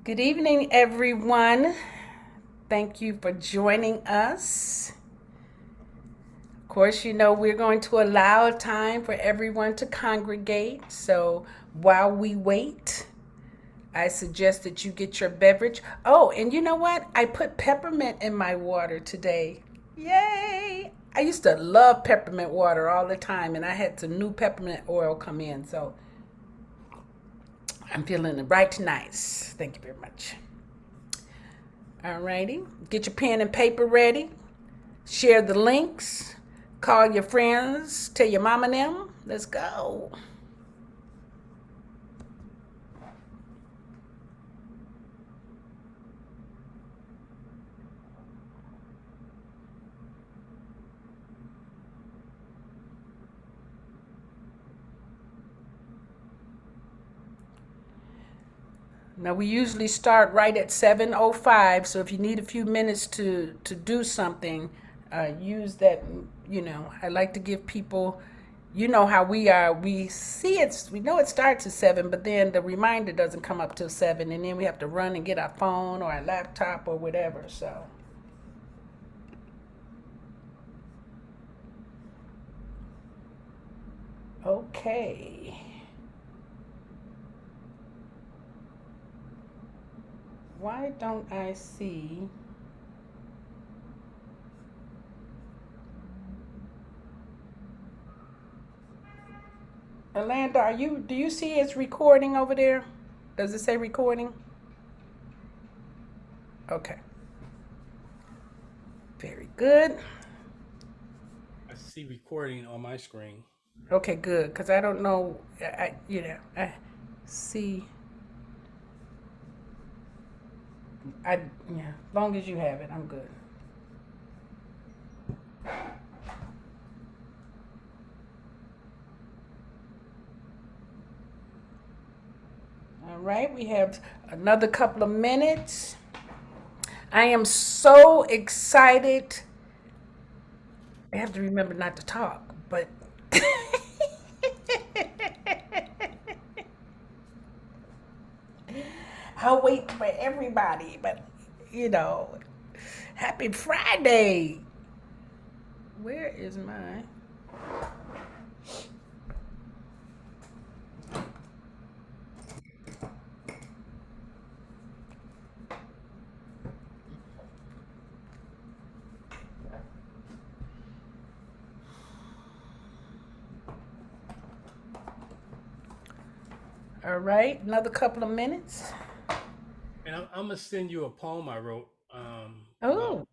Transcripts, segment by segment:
Good evening, everyone. Thank you for joining us. Of course, we're going to allow time for everyone to congregate. So while we wait, I suggest that you get your beverage. Oh, and you know what? I put peppermint in my water today. Yay! I used to love peppermint water all the time, and I had some new peppermint oil come in. So I'm feeling right nice. Thank you very much. All righty. Get your pen and paper ready. Share the links. Call your friends. Tell your mama and them. Let's go. Now we usually start right at 7:05. So if you need a few minutes to do something, use that. I like to give people. You know how we are. We know it starts at 7, but then the reminder doesn't come up till 7, and then we have to run and get our phone or our laptop or whatever. So okay. Why don't I see? Alanda, do you see it's recording over there? Does it say recording? Okay. Very good. I see recording on my screen. Okay, good. Cause I don't know. I see. I yeah. As long as you have it, I'm good. All right. We have another couple of minutes. I am so excited. I have to remember not to talk, but I'll wait for everybody. But you know, happy Friday. Where is mine? All right, another couple of minutes. And I'm gonna send you a poem I wrote Oh,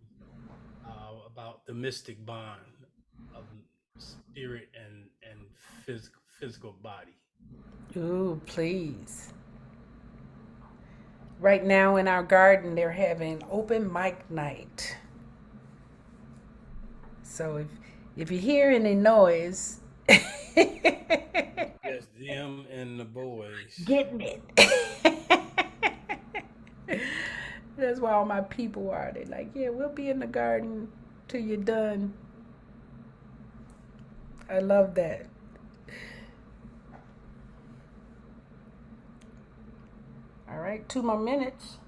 about the mystic bond of spirit and physical body. ooh, please. Right now in our garden, they're having open mic night. So if you hear any noise, Yes, them and the boys. getting it. That's why all my people are. They like, yeah, we'll be in the garden till you're done. I love that. All right, 2 more minutes.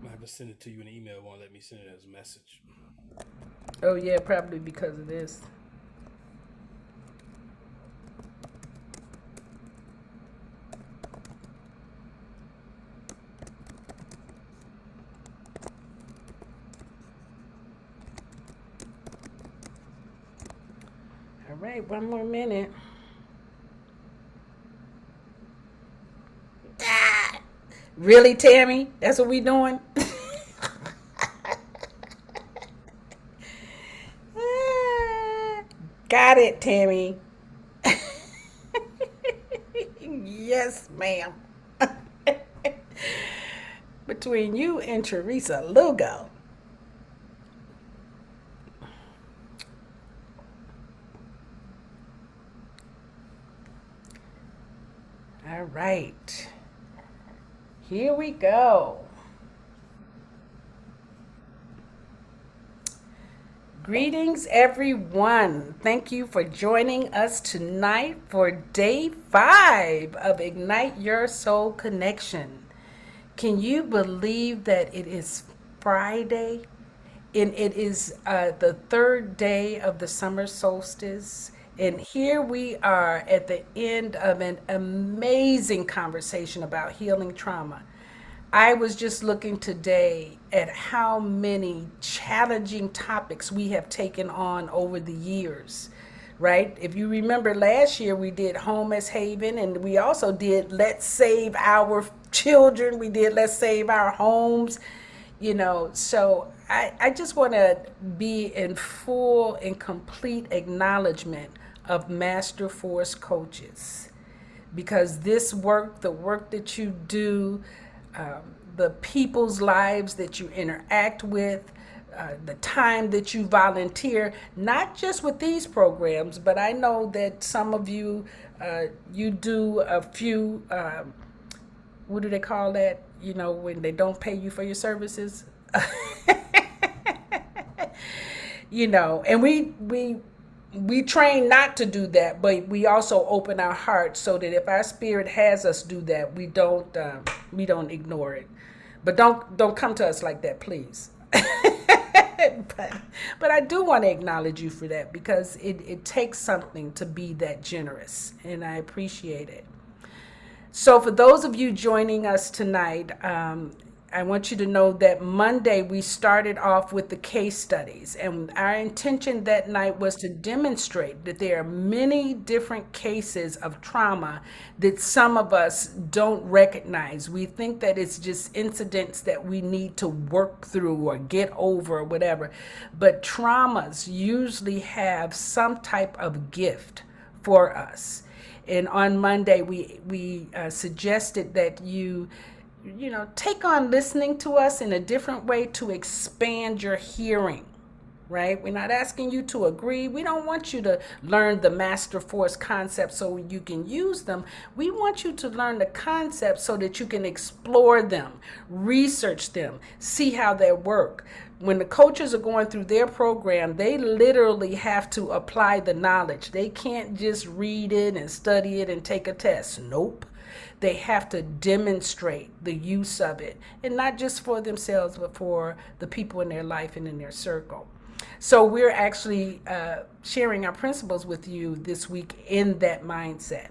I have to send it to you in an email. It won't let me send it as a message. Oh yeah, probably because of this. All right, 1 more minute. Ah, really, Tammy? That's what we doing? Ah, got it, Tammy. Yes, ma'am. Between you and Teresa Lugo. All right. Here we go. Greetings, everyone. Thank you for joining us tonight for day 5 of Ignite Your Soul Connection. Can you believe that it is Friday and it is the third day of the summer solstice? And here we are at the end of an amazing conversation about healing trauma. I was just looking today at how many challenging topics we have taken on over the years, right? If you remember last year, we did Home as Haven, and we also did Let's Save Our Children. We did Let's Save Our Homes, So I just want to be in full and complete acknowledgement of Master Force coaches because this work, the work that you do, the people's lives that you interact with, the time that you volunteer, not just with these programs, but I know that some of you, you do a few, what do they call that? When they don't pay you for your services. And we train not to do that, but we also open our hearts so that if our spirit has us do that, we don't ignore it. But don't come to us like that, please. but I do want to acknowledge you for that because it takes something to be that generous, and I appreciate it. So for those of you joining us tonight, I want you to know that Monday we started off with the case studies, and our intention that night was to demonstrate that there are many different cases of trauma that some of us don't recognize. We think that it's just incidents that we need to work through or get over or whatever, but traumas usually have some type of gift for us. And on Monday we suggested that you take on listening to us in a different way to expand your hearing, right? We're not asking you to agree. We don't want you to learn the Master Force concepts so you can use them. We want you to learn the concepts so that you can explore them, research them, see how they work. When the coaches are going through their program, they literally have to apply the knowledge. They can't just read it and study it and take a test. Nope. They have to demonstrate the use of it, and not just for themselves, but for the people in their life and in their circle. So we're actually sharing our principles with you this week in that mindset.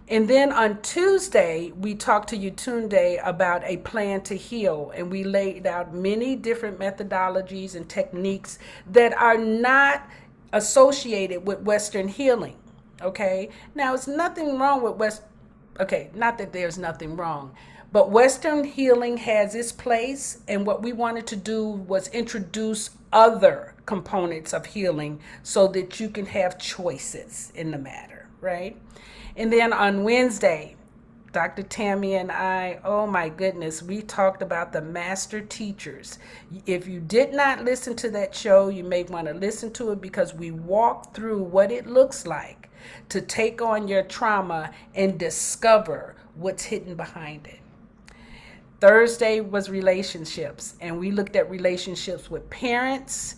And then on Tuesday, we talked to Yetunde about a plan to heal, and we laid out many different methodologies and techniques that are not associated with Western healing. Okay, now it's nothing wrong with not that there's nothing wrong, but Western healing has its place, and what we wanted to do was introduce other components of healing so that you can have choices in the matter, right? And then on Wednesday, Dr. Tammy and I, oh my goodness, we talked about the master teachers. If you did not listen to that show, you may want to listen to it because we walked through what it looks like to take on your trauma and discover what's hidden behind it. Thursday was relationships, and we looked at relationships with parents,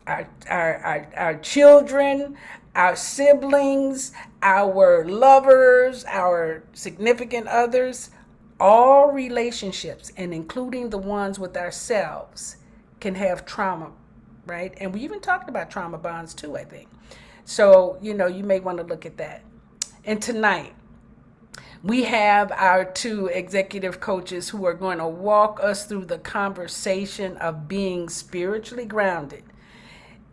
our children, our siblings, our lovers, our significant others. All relationships, and including the ones with ourselves, can have trauma, right? And we even talked about trauma bonds too, I think. So, you may want to look at that. And tonight, we have our 2 executive coaches who are going to walk us through the conversation of being spiritually grounded.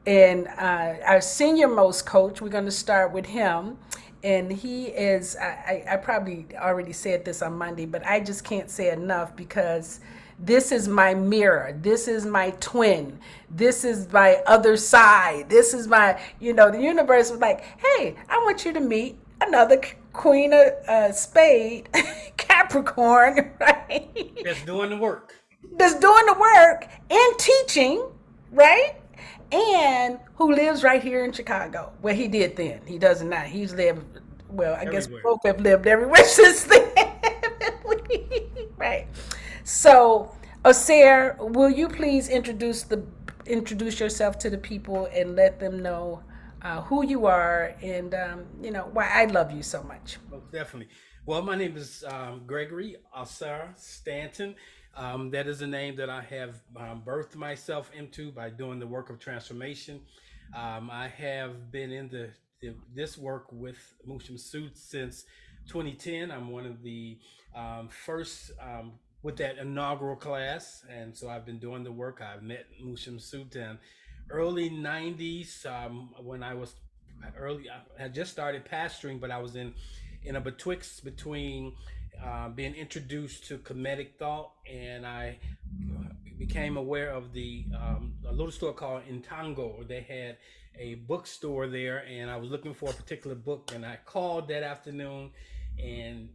And our senior most coach, we're going to start with him. And he is, I probably already said this on Monday, but I just can't say enough because this is my mirror. This is my twin. This is my other side. This is my, the universe was like, hey, I want you to meet another Queen of Spade, Capricorn, right? That's doing the work. That's doing the work and teaching, right? And who lives right here in Chicago. Well, he did then. He doesn't now. He's lived, well, I guess Everywhere. both have lived everywhere since then. Right. So, Ausar, will you please introduce yourself to the people and let them know who you are and why I love you so much. Most definitely. Well, my name is Gregory Ausar Stanton. That is a name that I have birthed myself into by doing the work of transformation. I have been in this work with Mushim Suit since 2010. I'm one of the first with that inaugural class, and so I've been doing the work. I met Mushim Suit in early 90s when I was early. I had just started pastoring, but I was in a betwixt between being introduced to Kemetic thought, and I became aware of the a little store called Intango. They had a bookstore there, and I was looking for a particular book, and I called that afternoon, and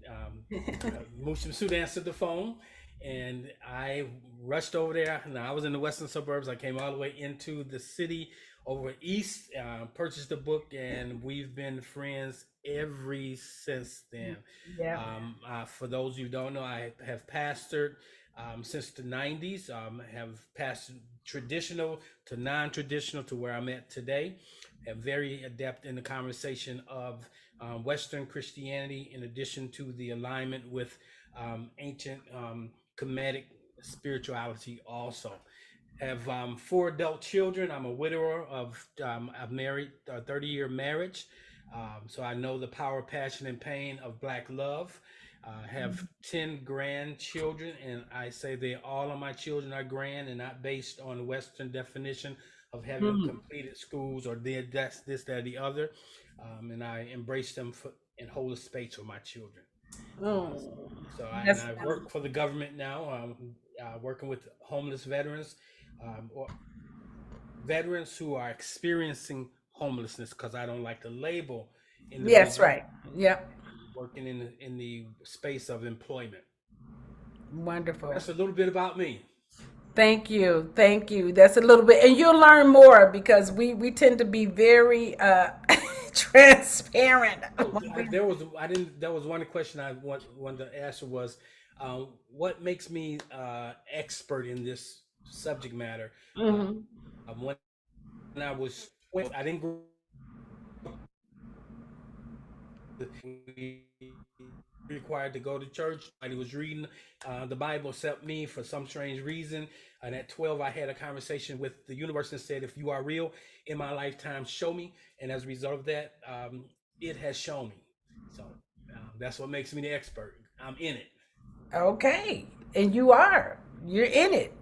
Mushim Sud answered the phone, and I rushed over there. Now I was in the western suburbs. I came all the way into the city over east, purchased the book, and we've been friends every since then. Yeah. For those who don't know, I have pastored since the 90s. Have pastored traditional to non-traditional to where I'm at today. I'm very adept in the conversation of Western Christianity, in addition to the alignment with ancient Kemetic spirituality also. Have four adult children. I'm a widower of, I've married a 30-year marriage. So I know the power, passion, and pain of Black love. Have 10 grandchildren, and I say they all of my children are grand and not based on the Western definition of having Mm. completed schools or did that's this, that, or the other. And I embrace them and hold a space for my children. Uh, Mm. and That's I work for the government now, working with homeless veterans, or veterans who are experiencing homelessness, because I don't like to label yes, individuals, right. Yep. working in the space of employment. So Wonderful. that's a little bit about me. Thank you. Thank you. That's a little bit, and you'll learn more because we tend to be very transparent. Oh, there was I didn't. There was one question I wanted to answer was, what makes me expert in this subject matter? Hmm. When I was 12, I didn't grow we required to go to church. I was reading the Bible except me for some strange reason. And at 12, I had a conversation with the universe and said, if you are real in my lifetime, show me. And as a result of that, it has shown me. So that's what makes me the expert. I'm in it Okay, and you are. You're in it,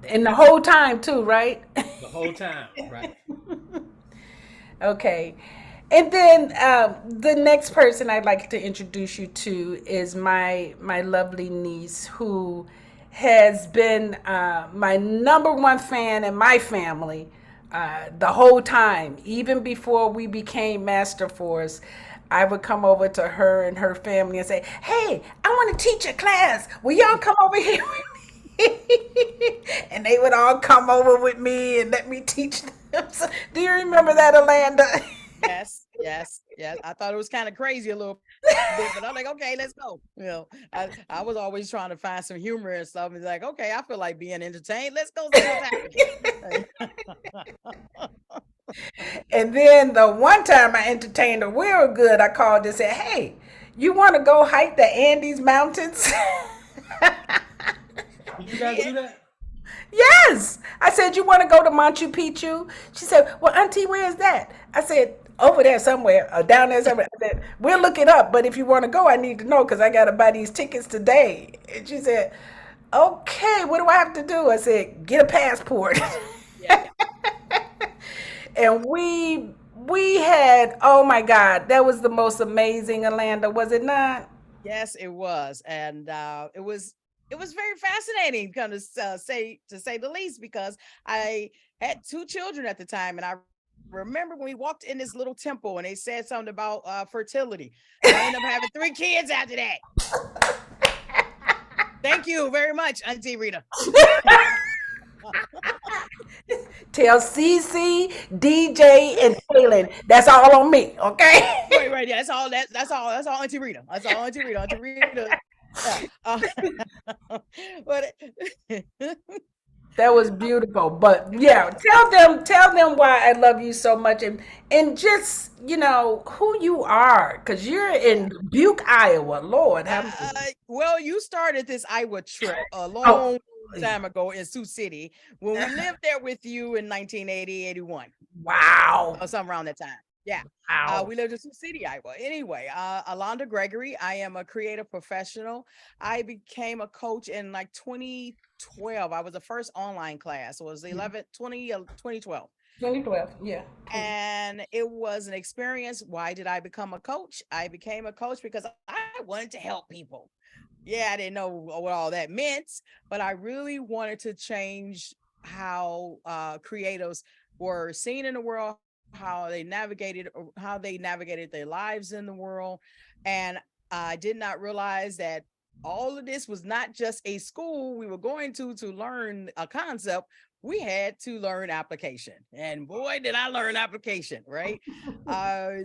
and the whole time too, right? the whole time, right? Okay. And then the next person I'd like to introduce you to is my lovely niece, who has been my number one fan in my family the whole time. Even before we became Master Force, I would come over to her and her family and say, "Hey, I want to teach a class. Will y'all come over here with me?" And they would all come over with me and let me teach them. So, do you remember that, Alanda? Yes, yes, yes. I thought it was kind of crazy a little bit, but I'm like, okay, let's go. I was always trying to find some humor and stuff. It's like, okay, I feel like being entertained. Let's go see what's happening. And then the one time I entertained her real good, I called and said, "Hey, you want to go hike the Andes Mountains?" Did you guys do that? Yes. I said, "You want to go to Machu Picchu?" She said, "Well, Auntie, where is that?" I said, "Over there somewhere, or down there somewhere." I said, "We'll look it up, but if you want to go, I need to know because I got to buy these tickets today." And she said, "Okay, what do I have to do?" I said, "Get a passport." Yeah. And we had, oh my God, that was the most amazing, Alanda, was it not? Yes, it was, and it was very fascinating, kind of say to say the least, because I had two children at the time, and I remember when we walked in this little temple, and they said something about fertility. I ended up having three kids after that. Thank you very much, Auntie Rita. Tell CC, DJ, and Taylor, that's all on me, okay? Right, right. Yeah, that's all. That's all. That's all. Auntie Rita. That's all. Auntie Rita. Auntie Rita. Yeah. But That was beautiful. But yeah, tell them why I love you so much, and just who you are, because you're yeah. in Butte, Iowa. Lord have mercy. Well, you started this Iowa trip a Oh, long time ago in Sioux City when we lived there with you in 1980, 81. wow, Or something around that time. Yeah. wow. We lived in Sioux City, Iowa. Anyway, Alanda Gregory. I am a creative professional. I became a coach in like 2012. I was the first online class. It was 2012. 2012, yeah. 20. And it was an experience. Why did I become a coach? I became a coach because I wanted to help people. Yeah, I didn't know what all that meant, but I really wanted to change how creatives were seen in the world, how they navigated their lives in the world. And I did not realize that all of this was not just a school we were going to learn a concept. We had to learn application, and boy did I learn application, right?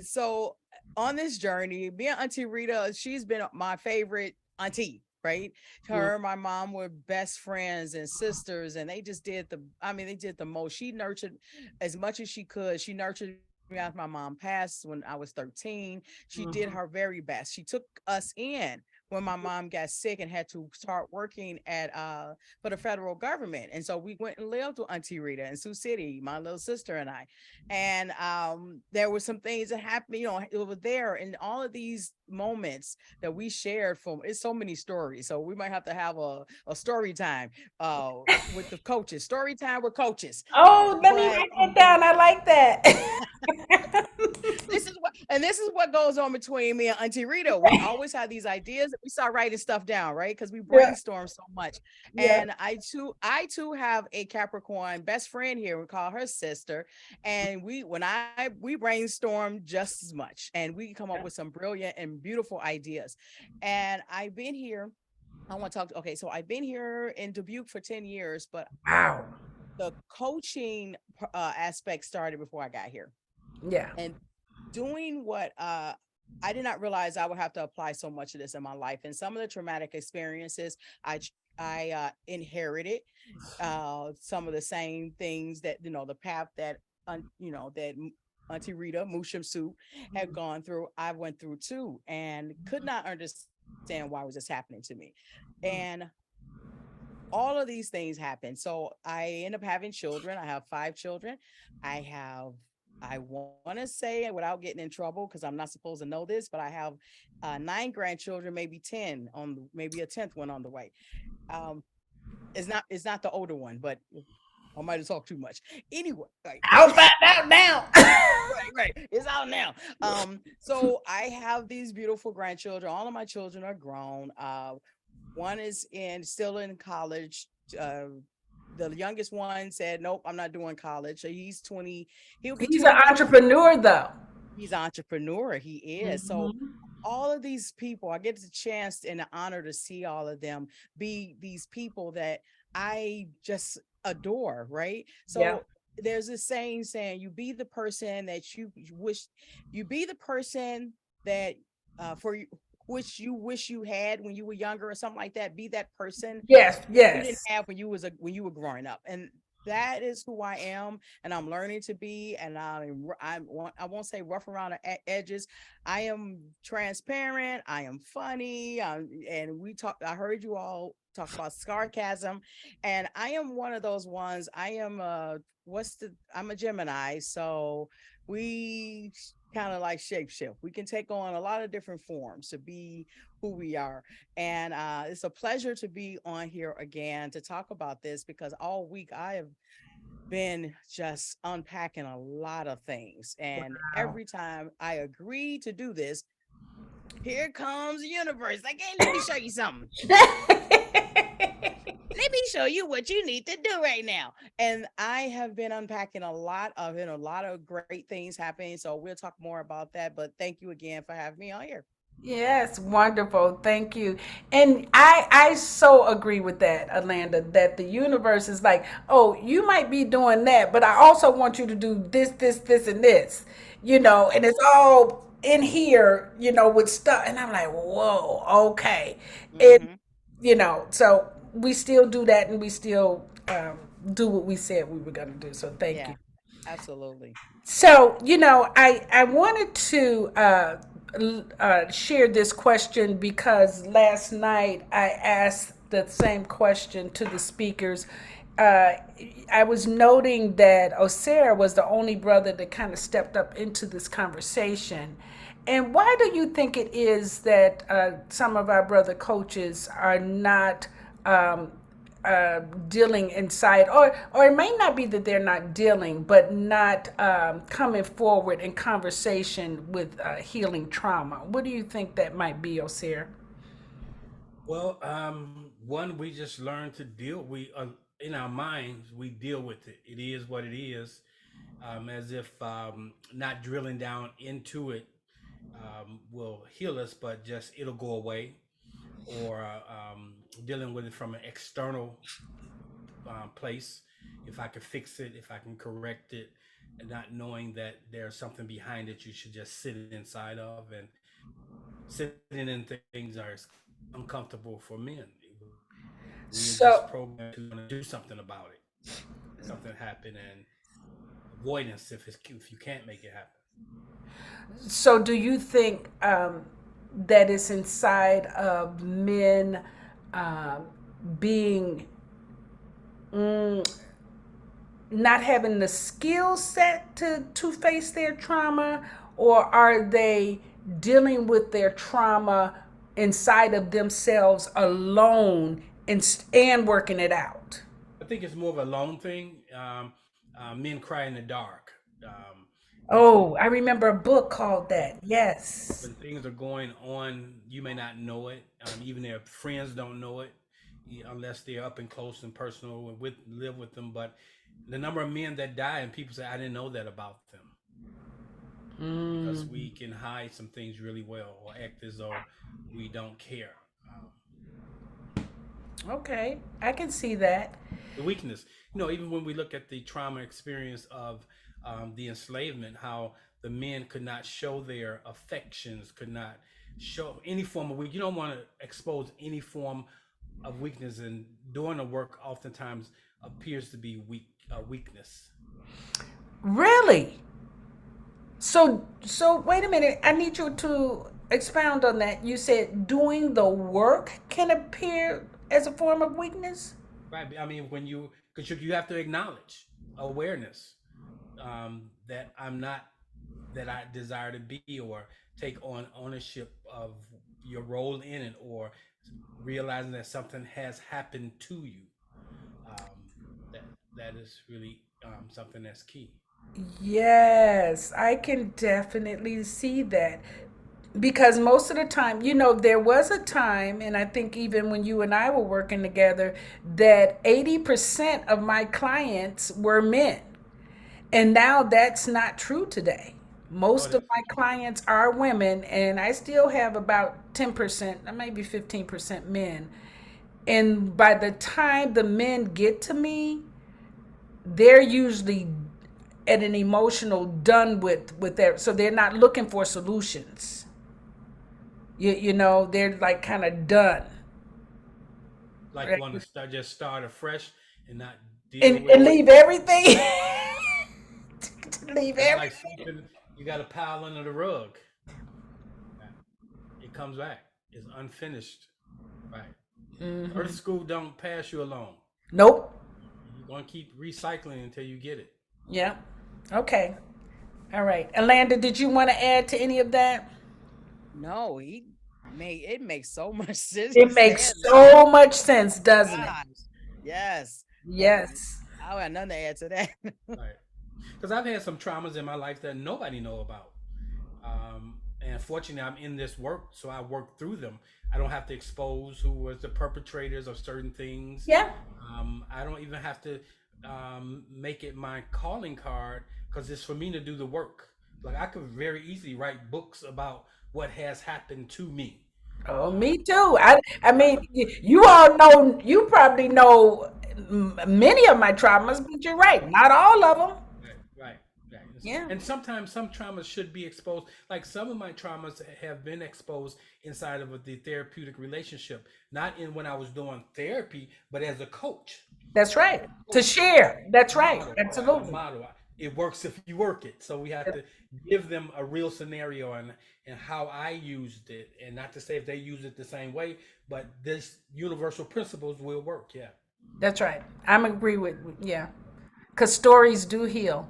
So on this journey, me and Auntie Rita, she's been my favorite auntie, right? Mm, Her and my mom were best friends and sisters, and they just did they did the most. She nurtured as much as she could. She nurtured me after my mom passed when I was 13. She did her mhm. very best. She took us in when my mom got sick and had to start working at for the federal government. And so we went and lived with Auntie Rita in Sioux City, my little sister and I. And there were some things that happened, it was there in all of these moments that we shared from. It's so many stories. So we might have to have a story time uh with the coaches. Story time with coaches. Oh, let me But write that down. I like that. this is what goes on between me and Auntie Rita. We always have these ideas that we start writing stuff down, right? Because we Yeah, brainstorm so much. yeah. And I too have a Capricorn best friend here. We call her sister. And we brainstorm just as much. And we come up with some brilliant and beautiful ideas. And I've been here. I want to talk. Okay, so I've been here in Dubuque for 10 years, but Wow. the coaching aspect started before I got here. Yeah. And doing what I did not realize I would have to apply so much of this in my life. And some of the traumatic experiences I inherited some of the same things that the path that that Auntie Rita Musham Sue had gone through. I went through too, and could not understand why it was just happening to me. And all of these things happen. So I end up having children. I have 5 children. I have, I want to say without getting in trouble, because I'm not supposed to know this, but I have 9 grandchildren, maybe 10 maybe a 10th one on the way. Um, it's not the older one, but I might have talked too much. Anyway, right, I'll find out now. right. It's out now. So I have these beautiful grandchildren. All of my children are grown. One is still in college. Uh, the youngest one said, "Nope, I'm not doing college." So he's 20. He'll be He's an 21. entrepreneur, though. He's an entrepreneur. He is. So Mhm. all of these people, I get the chance and the honor to see all of them be these people that I just adore, right? Yeah. So there's this saying, you be the person that you wish, you be the person that for you, which you wish you had when you were younger or something like that. Be that person Yes. you didn't Yes. have when you were growing up. And that is who I am, and I'm learning to be. And I won't say rough around the edges. I am transparent. I am funny. And we talk. I heard you all talk about sarcasm, and I am one of those ones. I am I'm a Gemini, so we kind of like shapeshift. We can take on a lot of different forms to be who we are. And it's a pleasure to be on here again to talk about this, because all week I have been just unpacking a lot of things. And Wow. every time I agree to do this, here comes the universe. Like, hey, let me show you something. Let me show you what you need to do right now. And I have been unpacking a lot of it, a lot of great things happening. So we'll talk more about that. But thank you again for having me on here. Yes, wonderful. Thank you. And I so agree with that, Alanda, that the universe is like, oh, you might be doing that, but I also want you to do this, this, this, and this. And it's all in here, with stuff, and I'm like, whoa, okay, and Hmm. so we still do that, and we still do what we said we were gonna do. So thank you. Yeah, absolutely. So, I wanted to share this question because last night I asked the same question to the speakers. Uh, I was noting that Osera was the only brother that kind of stepped up into this conversation. And why do you think it is that some of our brother coaches are not dealing inside, or it may not be that they're not dealing, but not coming forward in conversation with healing trauma? What do you think that might be, Osir? Well, one, we just learn to deal. We in our minds we deal with it. It is what it is, as if not drilling down into it will heal us, but just it'll go away. Or dealing with it from an external place. If I can fix it, if I can correct it, and not knowing that there's something behind it, you should just sit inside of. And sitting in things are uncomfortable for men. We are just So, programmed to want to do something about it. Something happen and avoidance if you can't make it happen. so do you think that it's inside of men um, being not having the skill set to face their trauma, or are they dealing with their trauma inside of themselves alone and working it out? I think it's more of a lone thing. Men cry in the dark. When things Oh, I remember a book called that. Yes. when things are going on, you may not know it. Even their friends don't know it, unless they're up and close and personal and live with them. But the number of men that die, and people say, "I didn't know that about them," because we can hide some things really well or act as though we don't care. Okay, I can see that. The weakness, even when we look at the trauma experience of the enslavement, how the men could not show their affections, could not show any form of weak. You don't want to expose any form of weakness, and doing the work oftentimes appears to be weakness. Really? So wait a minute. I need you to expound on that. You said doing the work can appear as a form of weakness? Right. I mean, because you have to acknowledge awareness, that I'm not that I desire to be, or take on ownership of your role in it, or realizing that something has happened to you. Um, that is really something that's key. Yes, I can definitely see that. Because most of the time, there was a time, and I think even when you and I were working together, that 80% of my clients were men. And now that's not true today. Oh, Most of that's my clients are women, and I still have about 10%, maybe 15% men. And by the time the men get to me, they're usually at an emotional done with their, so they're not looking for solutions. They're like kind of done. like Right? want to start afresh and not deal and, with and it. leave everything. Leave It's like everything. sweeping. You got a pile under the rug. It comes back. It's unfinished. Right. Earth school don't pass you along. Nope. You're gonna keep recycling until you get it. Yeah. Okay. All right. Alanda, did you want to add to any of that? No, he made it makes so much sense. It He makes said that. so much sense, doesn't it? Gosh, yes. Yeah, Yes. I don't have nothing to add to that. Right. Because I've had some traumas in my life that nobody know about. And fortunately, I'm in this work, so I work through them. I don't have to expose who was the perpetrators of certain things. Yeah. I don't even have to make it my calling card, because it's for me to do the work. Like, I could very easily write books about what has happened to me. Oh, Um, me too. I right, mean, you all know, you probably know many of my traumas, but you're right, not all of them. right, right. Right. Yeah, And sometimes some traumas should be exposed. Like some of my traumas have been exposed inside of the therapeutic relationship, not in when I was doing therapy, but as a coach. that's As right. a To coach, share. as That's a right. model, as a Absolutely. model. It works if you work it. So we have to give them a real scenario and how I used it, and not to say if they use it the same way, but this universal principles will work. Yeah, That's right. I'm agree with yeah. Because stories do heal.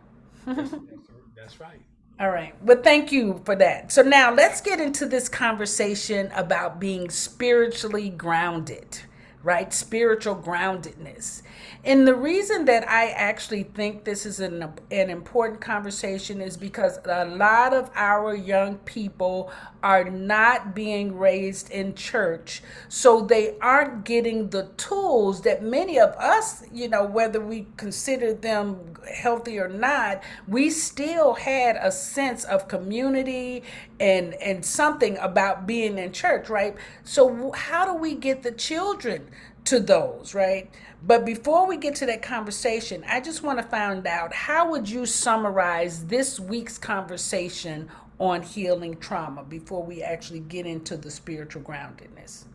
that's right. All right. Well, thank you for that. So now let's get into this conversation about being spiritually grounded, right? Spiritual groundedness. And the reason that I actually think this is an important conversation is because a lot of our young people are not being raised in church. So they aren't getting the tools that many of us, whether we consider them healthy or not, we still had a sense of community and something about being in church, right? So how do we get the children to those, right? But before we get to that conversation, I just want to find out, how would you summarize this week's conversation on healing trauma before we actually get into the spiritual groundedness?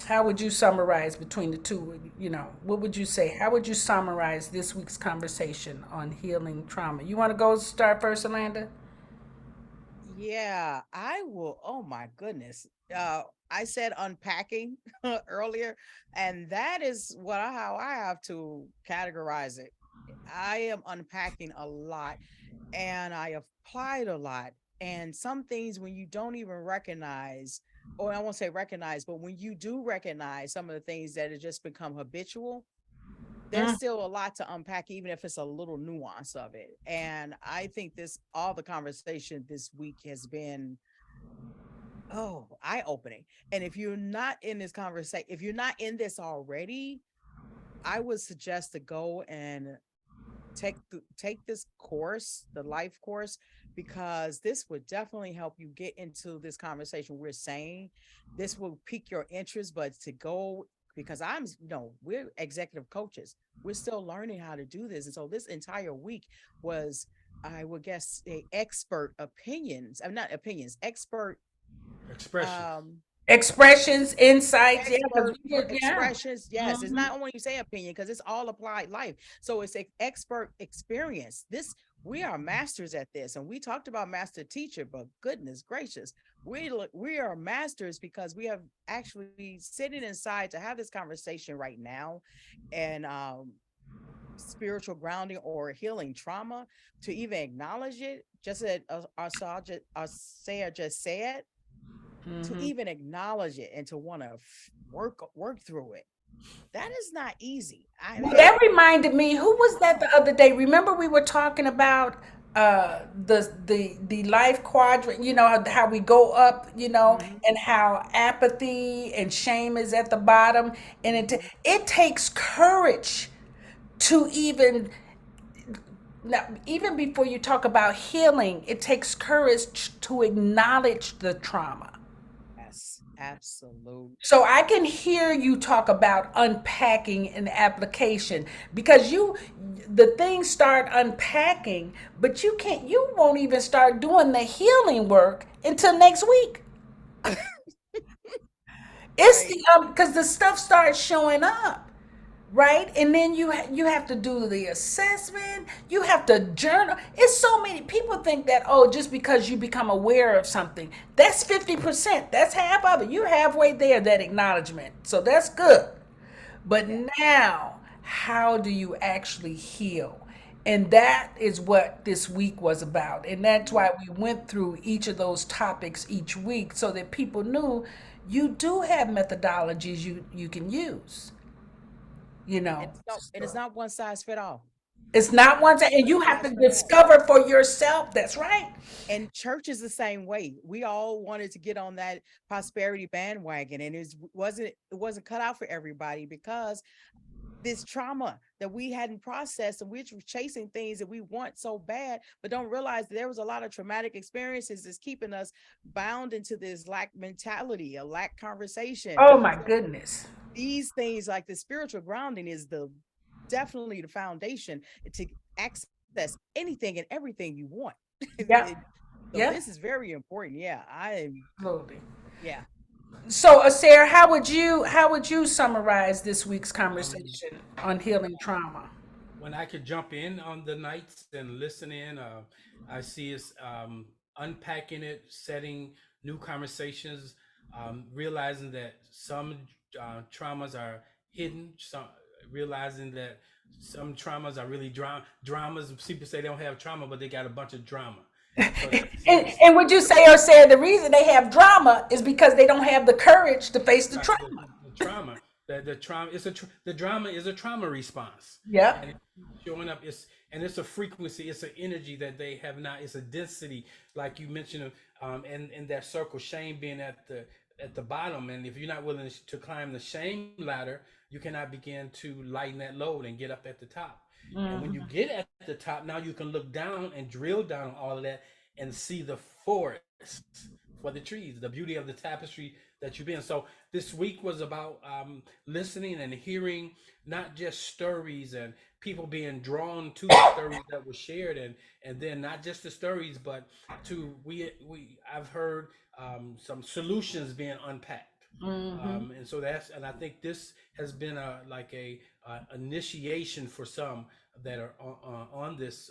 How would you summarize between the two? What would you say? How would you summarize this week's conversation on healing trauma? You want to go start first, Alanda? Yeah, I will. Oh my goodness. I said unpacking earlier, and that is how I have to categorize it. I am unpacking a lot, and I applied a lot. And some things when you don't even recognize, or I won't say recognize, but when you do recognize some of the things that have just become habitual, there's Mm. still a lot to unpack, even if it's a little nuance of it. And I think all the conversation this week has been, eye opening. And if you're not in this conversation, if you're not in this already, I would suggest to go and take this course, the life course, because this would definitely help you get into this conversation we're saying. This will pique your interest, but to go, because we're executive coaches. We're still learning how to do this. And so this entire week was, I would guess, a expert opinions. I'm not opinions, expert Expressions. um Expressions, insights, yeah, because expert we did, yeah. expressions. Yes, it's Hmm. not only you say opinion because it's all applied life. So it's an expert experience. This We are masters at this, and we talked about master teacher, but goodness gracious, we are masters because we have actually sitting inside to have this conversation right now, and spiritual grounding or healing trauma, to even acknowledge it, just as Sarah just said, to Hmm. even acknowledge it and to want to work through it. That is not easy. I Well, mean, that reminded me, who was that the other day? Remember we were talking about the life quadrant, how we go up, mhm, and how apathy and shame is at the bottom, and mhm. it takes courage to even now, even before you talk about healing, it takes courage to acknowledge the trauma. Yes, absolutely. So I can hear you talk about unpacking and application, because the things start unpacking, but you won't even start doing the healing work until next week. It's Right. the because the stuff starts showing up, right? And then you have to do the assessment, you have to journal. It's so many people think that, oh, just because you become aware of something, that's 50%, that's half of it, you're halfway there, that acknowledgement, so that's good. But Yeah. now, how do you actually heal? And that is what this week was about, and that's Mhm. why we went through each of those topics each week, so that people knew you do have methodologies you can use, you And know. it's not one size fit all. It's not It's one time, not and one you have size to fit all. discover for yourself. That's right. And church is the same way. We all wanted to get on that prosperity bandwagon, and it wasn't cut out for everybody because this trauma that we hadn't processed, and we're chasing things that we want so bad, but don't realize that there was a lot of traumatic experiences that's keeping us bound into this lack mentality, a lack conversation. Oh my So goodness. these things, like the spiritual grounding, is the definitely the foundation to access anything and everything you want. Yeah. So this Yeah. is very important. Yeah, Absolutely. yeah. So, Sarah, how would you summarize this week's Um, conversation on healing trauma? when I could jump in on the nights and listen in, I see us unpacking it, setting new conversations, realizing that some traumas are hidden, some realizing that some traumas are really dramas. People say they don't have trauma, but they got a bunch of drama. So that's And would you say, or Sarah, the reason they have drama is because they don't have the courage to face the right. trauma? The trauma, the trauma is the drama is a trauma response, Yep. and it keeps showing up. It's a frequency, it's an energy that they have not. It's a density, like you mentioned, in that circle. Shame being at the bottom, and if you're not willing to climb the shame ladder, you cannot begin to lighten that load and get up at the top. And when you get at the top, now you can look down and drill down on all of that and see the forest for the trees, the beauty of the tapestry that you've been. So this week was about listening and hearing not just stories and people being drawn to the stories that were shared, and then not just the stories, but to we I've heard some solutions being unpacked. And so and I think this has been a like a initiation for some that are on this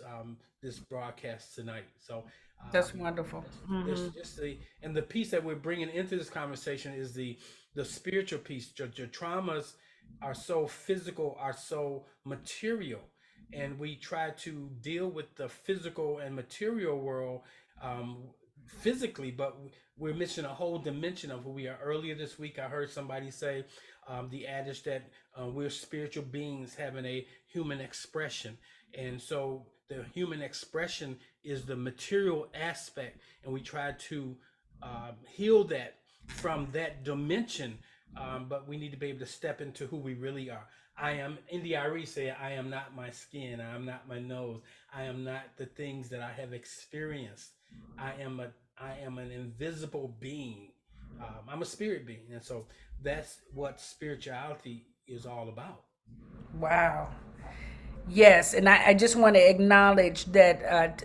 broadcast tonight. So That's um, wonderful. this just the and the piece that we're bringing into this conversation is the spiritual piece. Your traumas are so physical, are so material, and we try to deal with the physical and material world um, physically, but we're missing a whole dimension of who we are. Earlier this week, I heard somebody say the adage that we're spiritual beings having a human expression, and so the human expression is the material aspect, and we try to heal that from that dimension. But we need to be able to step into who we really are. I am India.Arie say, I am not my skin, I am not my nose, I am not the things that I have experienced. I am a I am an invisible being. I'm a spirit being, and so that's what spirituality is all about. Wow. Yes, and I just want to acknowledge that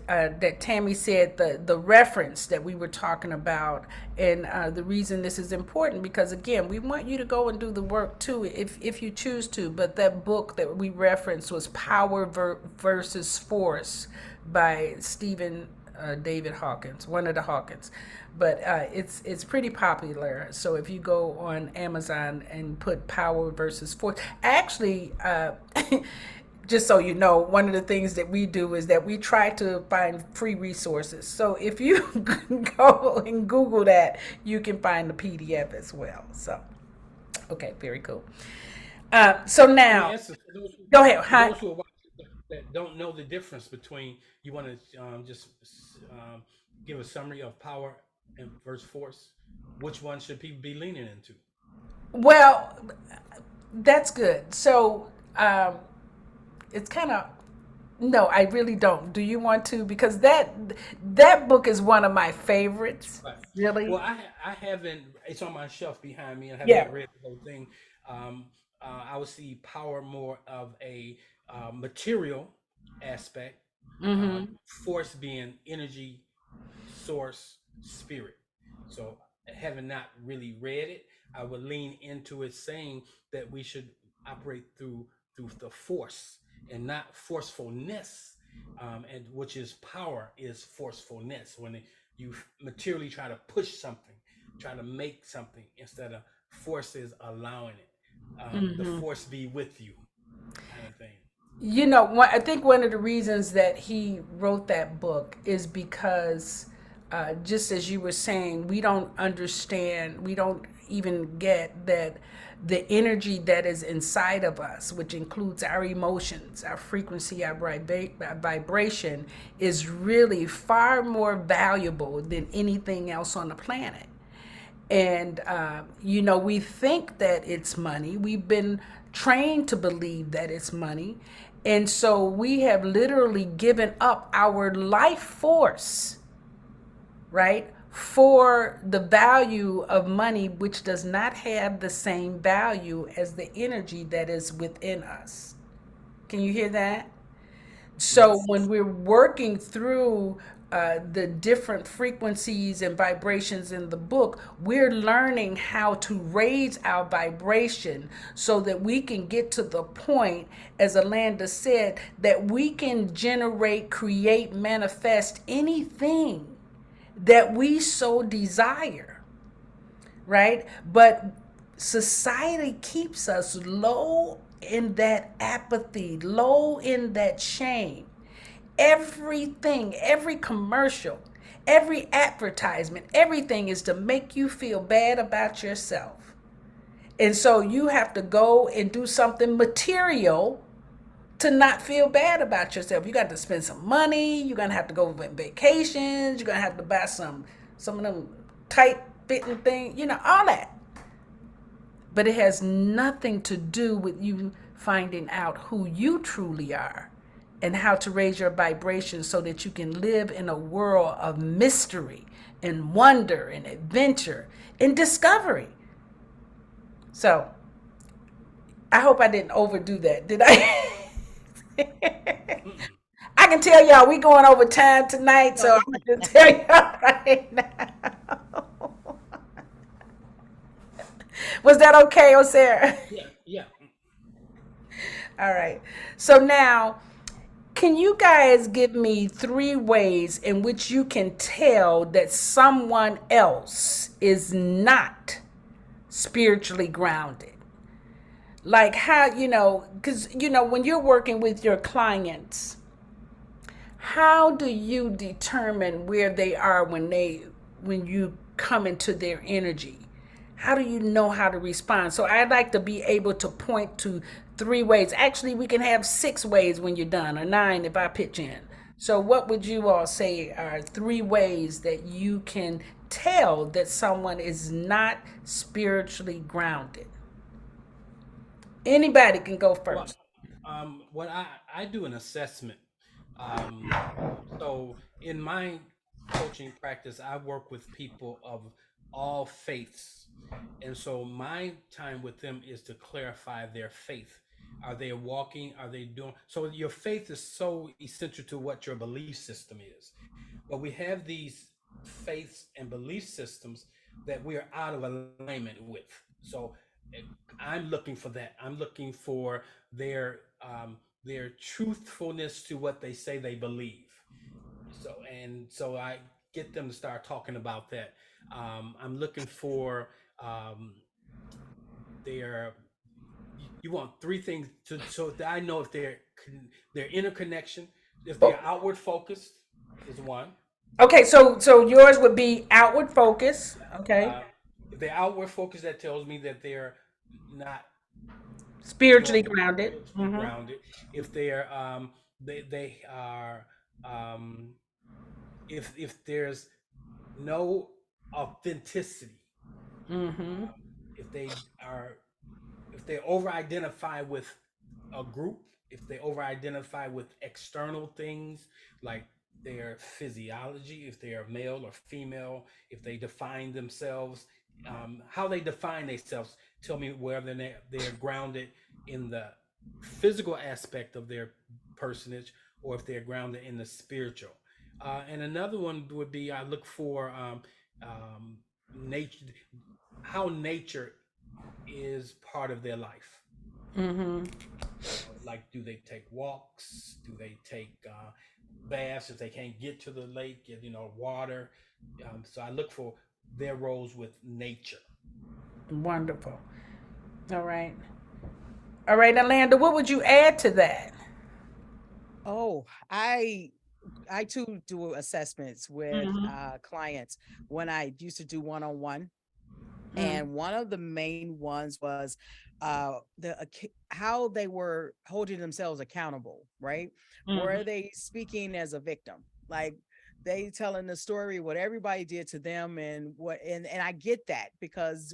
that Tammy said the reference that we were talking about, and the reason this is important because again, we want you to go and do the work too, if you choose to. But that book that we referenced was Power versus Force by Stephen David Hawkins, one of the Hawkins. But it's pretty popular. So if you go on Amazon and put Power versus Force, actually. Just so you know, one of the things that we do is that we try to find free resources. So if you go and Google that, you can find the PDF as well. So, okay, very cool. So In now, essence, go ahead. for Hi. those who are watching that don't know the difference between, you want to just um, give a summary of power and versus force. Which one should people be leaning into? Well, that's good. So it's kind of no, I really don't. Do you want to? Because that book is one of my favorites. Right. Really? Well, I haven't. It's on my shelf behind me. I haven't Yeah. yet read the whole thing. Um, I would see power more of a material aspect. Mm-hmm. Force being energy, source, spirit. So, having not really read it, I would lean into it saying that we should operate through the force and not forcefulness, and which is power is forcefulness when you materially try to push something, try to make something instead of force is allowing it. The force be with you, kind of thing. I think one of the reasons that he wrote that book is because, just as you were saying, we don't understand, we don't even get that the energy that is inside of us, which includes our emotions, our frequency, our vibration, is really far more valuable than anything else on the planet. And, we think that it's money. We've been trained to believe that it's money. And so we have literally given up our life force, right, for the value of money, which does not have the same value as the energy that is within us. Can you hear that? So Yes. when we're working through the different frequencies and vibrations in the book, we're learning how to raise our vibration so that we can get to the point, as Alanda said, that we can generate, create, manifest anything that we so desire, right? But society keeps us low in that apathy, low in that shame. Everything, every commercial, every advertisement, everything is to make you feel bad about yourself. And so you have to go and do something material to not feel bad about yourself. You got to spend some money. You're gonna have to go on vacations. You're gonna have to buy some of them tight fitting things. All that. But it has nothing to do with you finding out who you truly are and how to raise your vibration so that you can live in a world of mystery and wonder and adventure and discovery. So I hope I didn't overdo that. Did I? Mm-mm. I can tell y'all we going over time tonight, so No, I'm gonna just tell y'all right now. Was that okay, Osara? Yeah, yeah. All right. So now, can you guys give me 3 ways in which you can tell that someone else is not spiritually grounded? Like how, because, when you're working with your clients, how do you determine where they are when you come into their energy? How do you know how to respond? So I'd like to be able to point to 3 ways. Actually, we can have 6 ways when you're done, or 9 if I pitch in. So what would you all say are 3 ways that you can tell that someone is not spiritually grounded? Anybody can go Well, first. what I do an assessment. Um, so in my coaching practice, I work with people of all faiths, and so my time with them is to clarify their faith. Are they walking? Are they doing? So your faith is so essential to what your belief system is. But we have these faiths and belief systems that we are out of alignment with. So eh, I'm looking for that. I'm looking for their truthfulness to what they say they believe. So I get them to start talking about that. I'm looking for um, their. You want 3 things to so that I know if their interconnection, if they're Oh, outward focused, is one. okay, so yours would be outward focus. Okay. Uh, if they're outward focused, that tells me that they're not Spiritually normally grounded. spiritually Mm-hmm. grounded. If they're they are um, if there's no authenticity, Mm-hmm. if they are if they over identify with a group, if they over identify with external things like their physiology, if they are male or female, if they define themselves, how they define themselves, tell me whether they're grounded in the physical aspect of their personage or if they're grounded in the spiritual. And another one would be I look for nature, how nature is part of their life. Mm-hmm. Like, do they take walks? Do they take baths if they can't get to the lake? Water. So I look for their roles with nature. Wonderful. All right. All right, Alanda, what would you add to that? oh, I too do assessments with Mm-hmm. clients when I used to do one-on-one. And one of the main ones was how they were holding themselves accountable, right? Mm-hmm. Were they speaking as a victim? Like they telling the story what everybody did to them and what and I get that because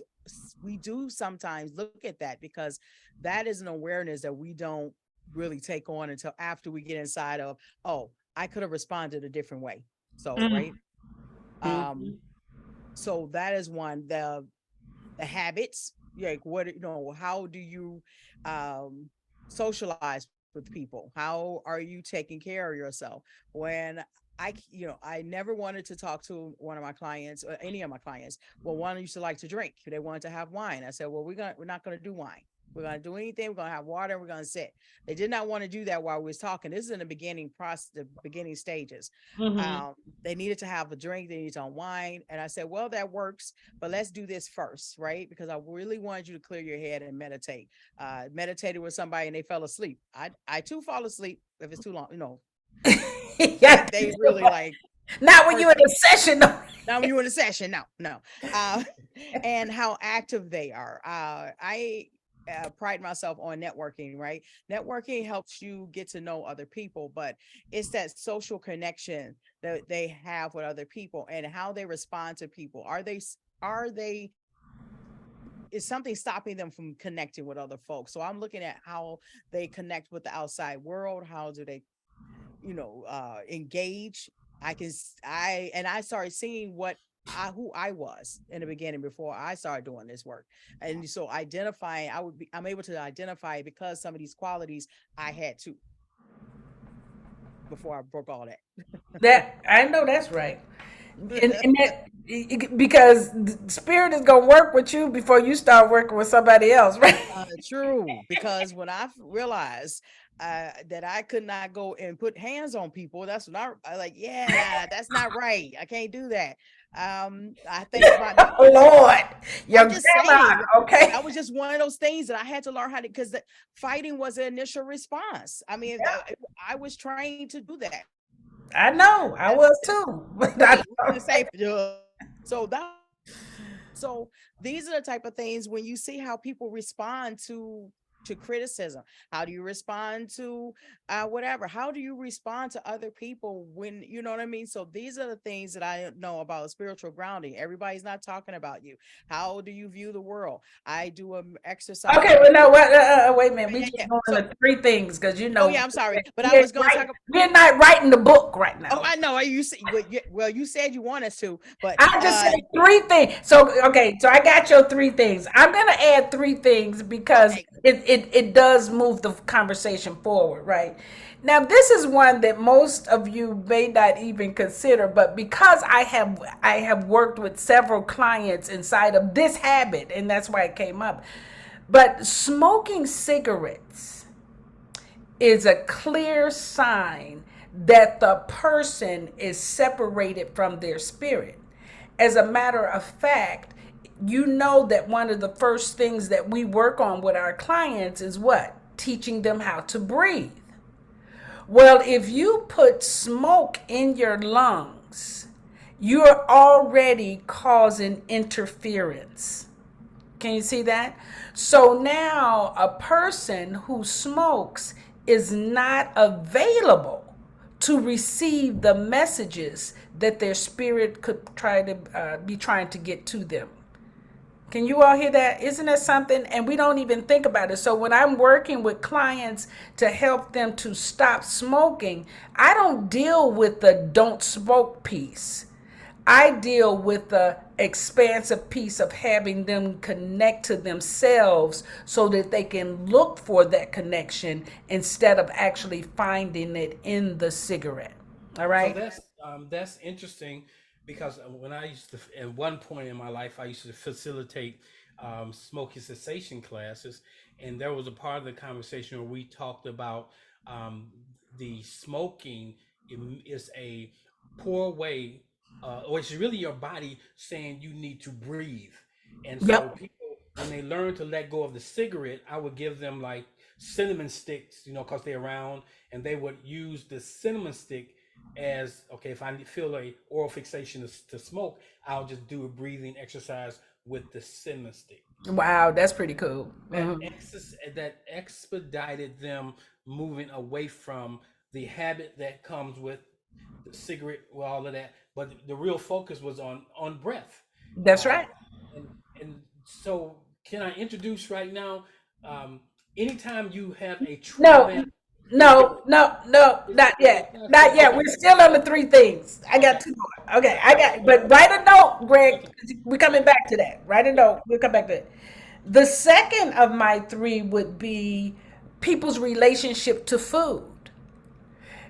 we do sometimes look at that because that is an awareness that we don't really take on until after we get inside of, oh, I could have responded a different way. So, right? Mm-hmm. Um so that is one. The habits, like what, how do you um socialize with people? How are you taking care of yourself? When I never wanted to talk to one of my clients or any of my clients. Well, one used to like to drink. They wanted to have wine. I said, well, we're not going to do wine. We're going to do anything. We're going to have water. And we're going to sit. They did not want to do that while we was talking. This is in the beginning process, the beginning stages. Hmm. Um, they needed to have a drink. They needed some wine. And I said, well, that works, but let's do this first, right? Because I really wanted you to clear your head and meditate. Meditated with somebody and they fell asleep. I too fall asleep if it's too long. Yeah. They really like Not when you're in person. a session, though. Now when you're in a session, no, no. Uh, and how active they are. I pride myself on networking, right? Networking helps you get to know other people, but it's that social connection that they have with other people and how they respond to people. Are they is something stopping them from connecting with other folks? So I'm looking at how they connect with the outside world. How do they engage? I started seeing what I who I was in the beginning before I started doing this work. And so identifying, I'm able to identify because some of these qualities I had to before I broke all That I know that's right. And, that. and that because the spirit is gonna work with you before you start working with somebody else, right? True, because when realized that I could not go and put hands on people, that's when I like, yeah, that's not right. I can't do that. I think my Oh Lord, your I'm just grandma, saying okay? that was just one of those things that I had to learn how to, because the fighting was the initial response. I mean, I was trained to do that. I know, I was too. But I Right. To say, so that so these are the type of things when you see how people respond to criticism. How do you respond to whatever? How do you respond to other people when you know what I mean? So these are the things that I know about spiritual grounding. Everybody's not talking about you. How do you view the world? I do an exercise okay, every well, no, wait a minute. We yeah, just yeah. going So to three things because oh yeah, I'm sorry, but I we're, was going to talk. we're not writing the book right Oh, now. I know. You said well, you said you want us to, but I just said three things. So okay, so I got your three things. I'm gonna add three things because okay. it does move the conversation forward, right? Now this is one that most of you may not even consider, but because I have worked with several clients inside of this habit, and that's why it came up. But smoking cigarettes is a clear sign that the person is separated from their spirit. As a matter of fact, you know that one of the first things that we work on with our clients is what? Teaching them how to breathe. Well, if you put smoke in your lungs, you're already causing interference. Can you see that? So now a person who smokes is not available to receive the messages that their spirit could try to be trying to get to them. Can you all hear that? Isn't that something? And we don't even think about it. So when I'm working with clients to help them to stop smoking, I don't deal with the don't smoke piece. I deal with the expansive piece of having them connect to themselves so that they can look for that connection instead of actually finding it in the cigarette. All So right? that's interesting because when I used to, at one point in my life, I used to facilitate smoking cessation classes, and there was a part of the conversation where we talked about um, the smoking is a poor way, or it's really your body saying you need to breathe. And so Yep. people, when they learn to let go of the cigarette, I would give them like cinnamon sticks, because they're around, and they would use the cinnamon stick as okay. If I feel a oral fixation to smoke, I'll just do a breathing exercise with the cinnamon stick. Wow, that's pretty cool. That Mhm. expedited them moving away from the habit that comes with the cigarette, with all of that. But the real focus was on breath. That's Um, right. and so, can I introduce right now? Um, anytime you have a No, traumatic, is no, not it's yet. not Not yet. yet. Okay, We're still on the three things. I got okay, two more. Okay, I okay, got, but write a note, Greg. okay. We're coming back to that. Write a Yeah. note. We'll come back to it. The second of my three would be people's relationship to food.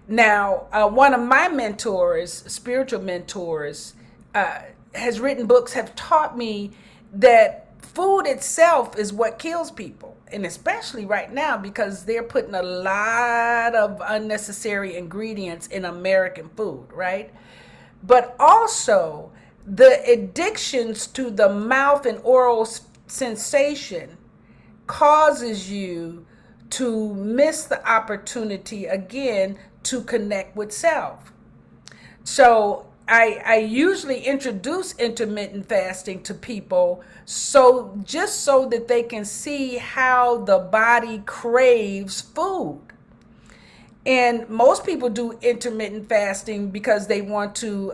Now, one of my mentors, spiritual mentors, has written books, have taught me that food itself is what kills people. And especially right now, because they're putting a lot of unnecessary ingredients in American food, right? But also, the addictions to the mouth and oral sensation causes you to miss the opportunity again to connect with self. So I usually introduce intermittent fasting to people so just so that they can see how the body craves food. And most people do intermittent fasting because they want to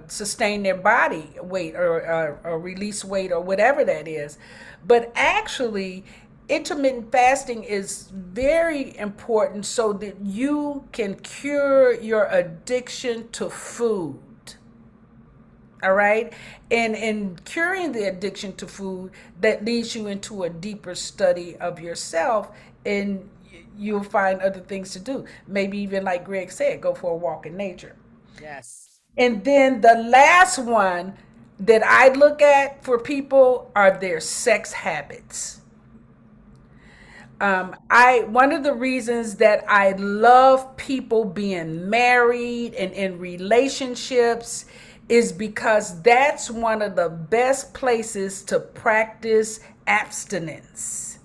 sustain their body weight or release weight or whatever that is. But actually, intermittent fasting is very important so that you can cure your addiction to food. All right. And in curing the addiction to food, that leads you into a deeper study of yourself, and you'll find other things to do. Maybe even like Greg said, go for a walk in nature. Yes. And then the last one that I look at for people are their sex habits. I one of the reasons that I love people being married and in relationships is because that's one of the best places to practice abstinence,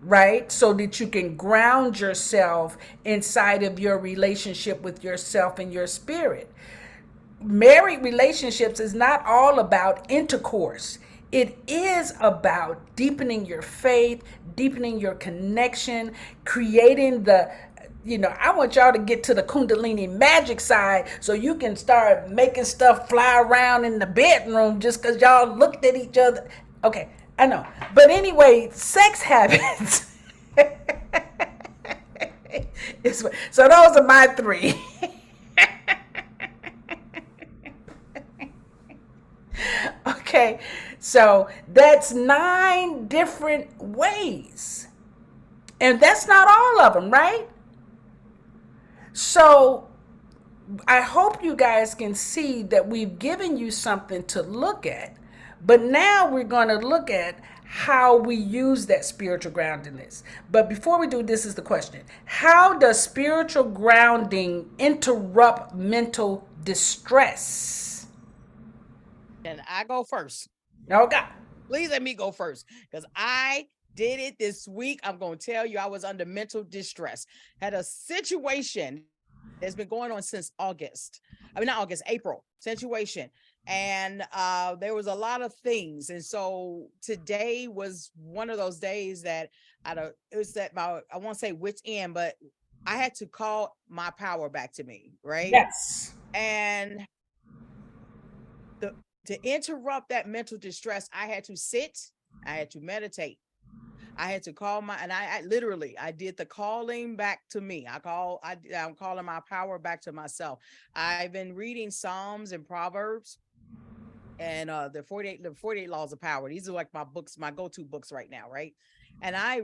right? So that you can ground yourself inside of your relationship with yourself and your spirit. Married relationships is not all about intercourse. It is about deepening your faith, deepening your connection, creating I want y'all to get to the Kundalini magic side so you can start making stuff fly around in the bedroom just because y'all looked at each other. Okay, I know. But anyway, sex habits. So those are my three. Okay, so that's 9 different ways. And that's not all of them, right? So I hope you guys can see that we've given you something to look at. But now we're going to look at how we use that spiritual groundedness. But before we do, this is the question: how does spiritual grounding interrupt mental distress? And I go first. Oh, God. Please let me go first because I did it this week. I'm going to tell you, I was under mental distress. Had a situation that's been going on since August. I mean, not August, April situation. And there was a lot of things. And so today was one of those days that it was that I won't say which end, but I had to call my power back to me, right? Yes. And to interrupt that mental distress, I had to sit, I had to meditate. I had to call and I literally, I did the calling back to me. I'm calling my power back to myself. I've been reading Psalms and Proverbs and the 48 laws of power. These are like my books, my go-to books right now. Right. And I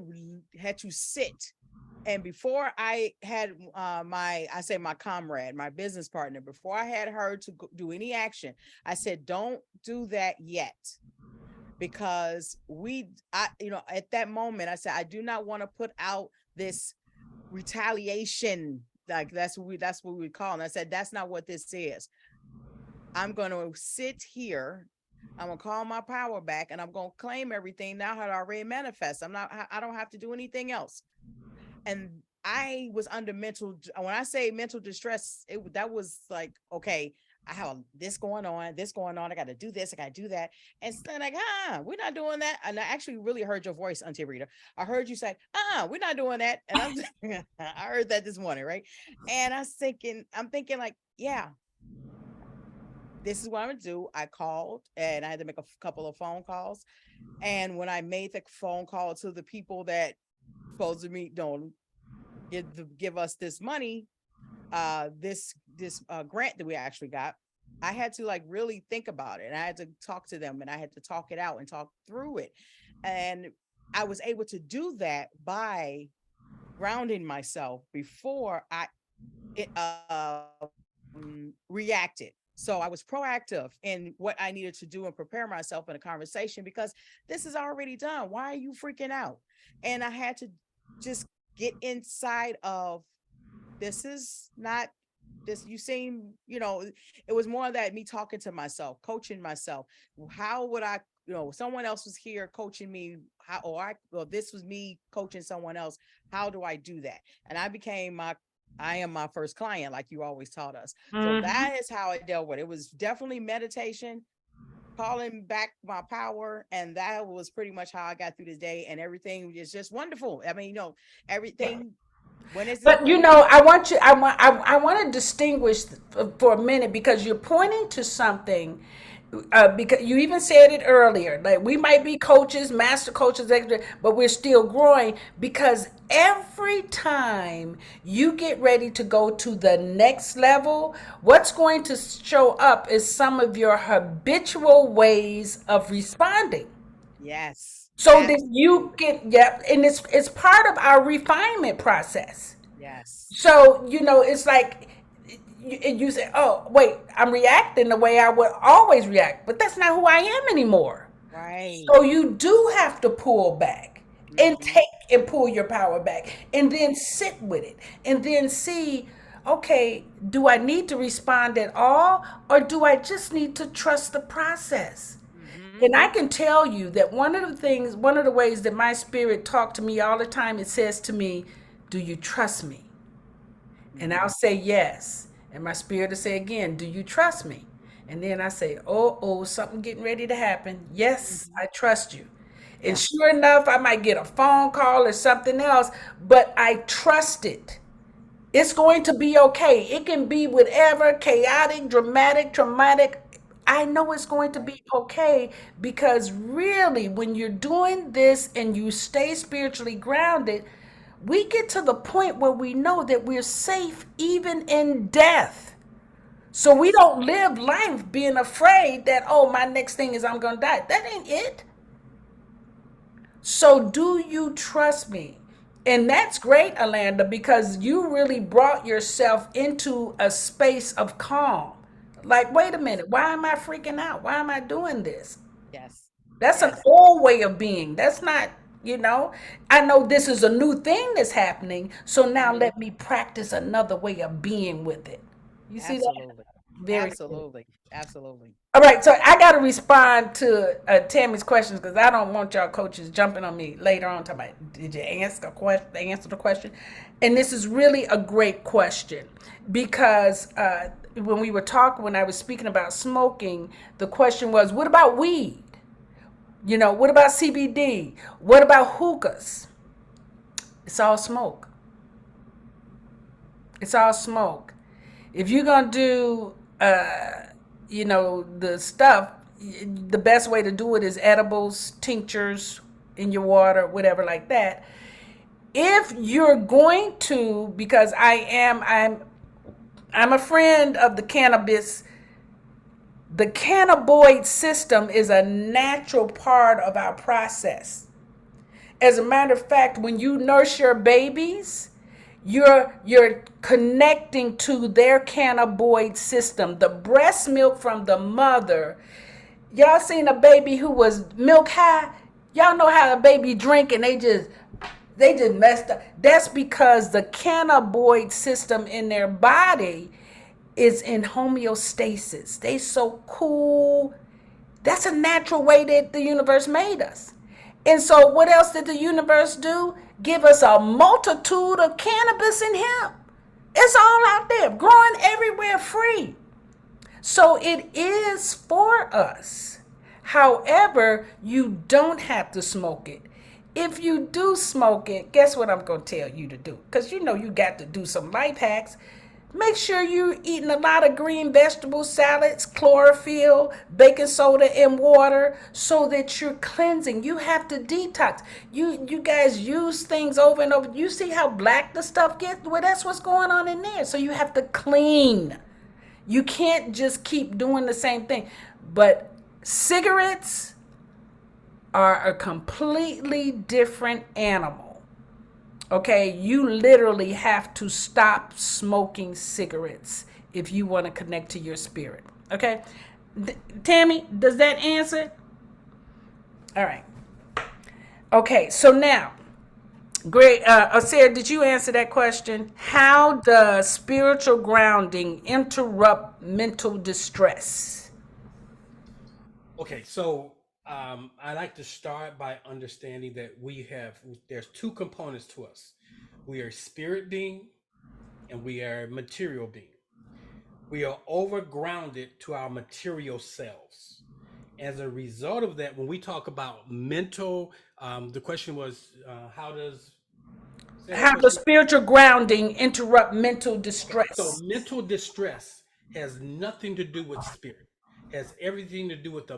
had to sit. And before I had my comrade, my business partner, before I had her to do any action, I said, don't do that yet. Because at that moment, I said, I do not want to put out this retaliation. Like that's what we call it. And I said, that's not what this is. I'm going to sit here. I'm going to call my power back and I'm going to claim everything now had already manifest. I don't have to do anything else. And I was under when I say mental distress, that was like, okay, I have this going on. I got to do this. I got to do that. And it's like, we're not doing that. And I actually really heard your voice, Auntie Rita. I heard you say, we're not doing that. And I heard that this morning. Right. And I'm thinking like, yeah, this is what I'm going to do. I called and I had to make a couple of phone calls. And when I made the phone call to the people that supposed to me, don't give us this money, this grant that we actually got, I had to like really think about it. And I had to talk to them and I had to talk it out and talk through it. And I was able to do that by grounding myself before I reacted. So I was proactive in what I needed to do and prepare myself in a conversation because this is already done. Why are you freaking out? And I had to just get inside of this is not this you seem it was more of that me talking to myself, coaching myself. How would I, someone else was here coaching me, how or this was me coaching someone else, how do I do that? And I am my first client, like you always taught us. So Mm-hmm. that is how I dealt with it. It was definitely meditation, calling back my power, and that was pretty much how I got through this day, and everything is just wonderful. I mean, everything when is it But when you I want you. I want to distinguish for a minute because you're pointing to something. Because you even said it earlier, like we might be coaches, master coaches, but we're still growing. Because every time you get ready to go to the next level, what's going to show up is some of your habitual ways of responding. yes, So that you absolutely. get, yep, and it's part of our refinement process. Yes. So, it's like you say, oh, wait, I'm reacting the way I would always react, but that's not who I am anymore. Right. So you do have to pull back and Mhm. take and pull your power back and then sit with it and then see, okay, do I need to respond at all or do I just need to trust the process? Mhm. And I can tell you that one of the ways that my spirit talked to me all the time, it says to me, do you trust me? And I'll Mhm. say yes. And my spirit will say again, do you trust me? And then I say, something getting ready to happen. Yes, Mhm. I trust you. And Yeah. sure enough, I might get a phone call or something else, but I trust it. It's going to be okay. It can be whatever, chaotic, dramatic, traumatic. I know it's going to Right. be okay because really, when you're doing this and you stay spiritually grounded, we get to the point where we know that we're safe even in death. So we Yes. don't live life being afraid that, oh, my next thing is I'm going to die. That ain't it. So, do you trust me? And that's great, Alanda, because you really brought yourself into a space of calm. Like, wait a Yes. minute, why am I freaking out? Why am I doing this? Yes. That's an Yes. old way of being. That's not, I know this is a new thing that's happening. So now Mhm. let me practice another way of being with it. You see that? Absolutely. Very cool. Absolutely. Absolutely. All right, so I got to respond to Tammy's questions because I don't want y'all coaches jumping on me later on. Talking about, did you answer the question? And this is really a great question because when I was speaking about smoking, the question was, what about weed? What about CBD? What about hookahs? It's all smoke. It's all smoke. If you're gonna do, the stuff, the best way to do it is edibles, tinctures in your water, whatever like that. If you're going to, because I'm a friend of the cannabis. The cannabinoid system is a natural part of our process. As a matter of fact, when you nurse your babies, you're connecting to their cannabinoid system. The breast milk from the mother. Y'all seen a baby who was milk high? Y'all know how a baby drink and they just messed up. That's because the cannabinoid system in their body is in homeostasis. They so cool. That's a natural way that the universe made us. And so, what else did the universe do? Give us a multitude of cannabis and hemp. It's all out there, growing everywhere free. So, it is for us. However, you don't have to smoke it. If you do smoke it, guess what I'm going to tell you to do? Because you got to do some life hacks. Make sure you're eating a lot of green vegetables, salads, chlorophyll, baking soda, and water so that you're cleansing. You have to detox. You guys use things over and over. You see how black the stuff gets? Well, that's what's going on in there. So you have to clean. You can't just keep doing the same thing. But cigarettes are a completely different animal. Okay, you literally have to stop smoking cigarettes if you want to connect to your spirit. Okay, Tammy, does that answer? All right. Okay, so now, great. Sarah, did you answer that question? How does spiritual grounding interrupt mental distress? Okay, so I like to start by understanding that there's two components to us. We are spirit being and we are material being. We are overgrounded to our material selves. As a result of that, when we talk about mental, the question was, how does, say that How does question? spiritual grounding interrupt mental Okay, so distress? mental distress has nothing to do with spirit. Has everything to do with the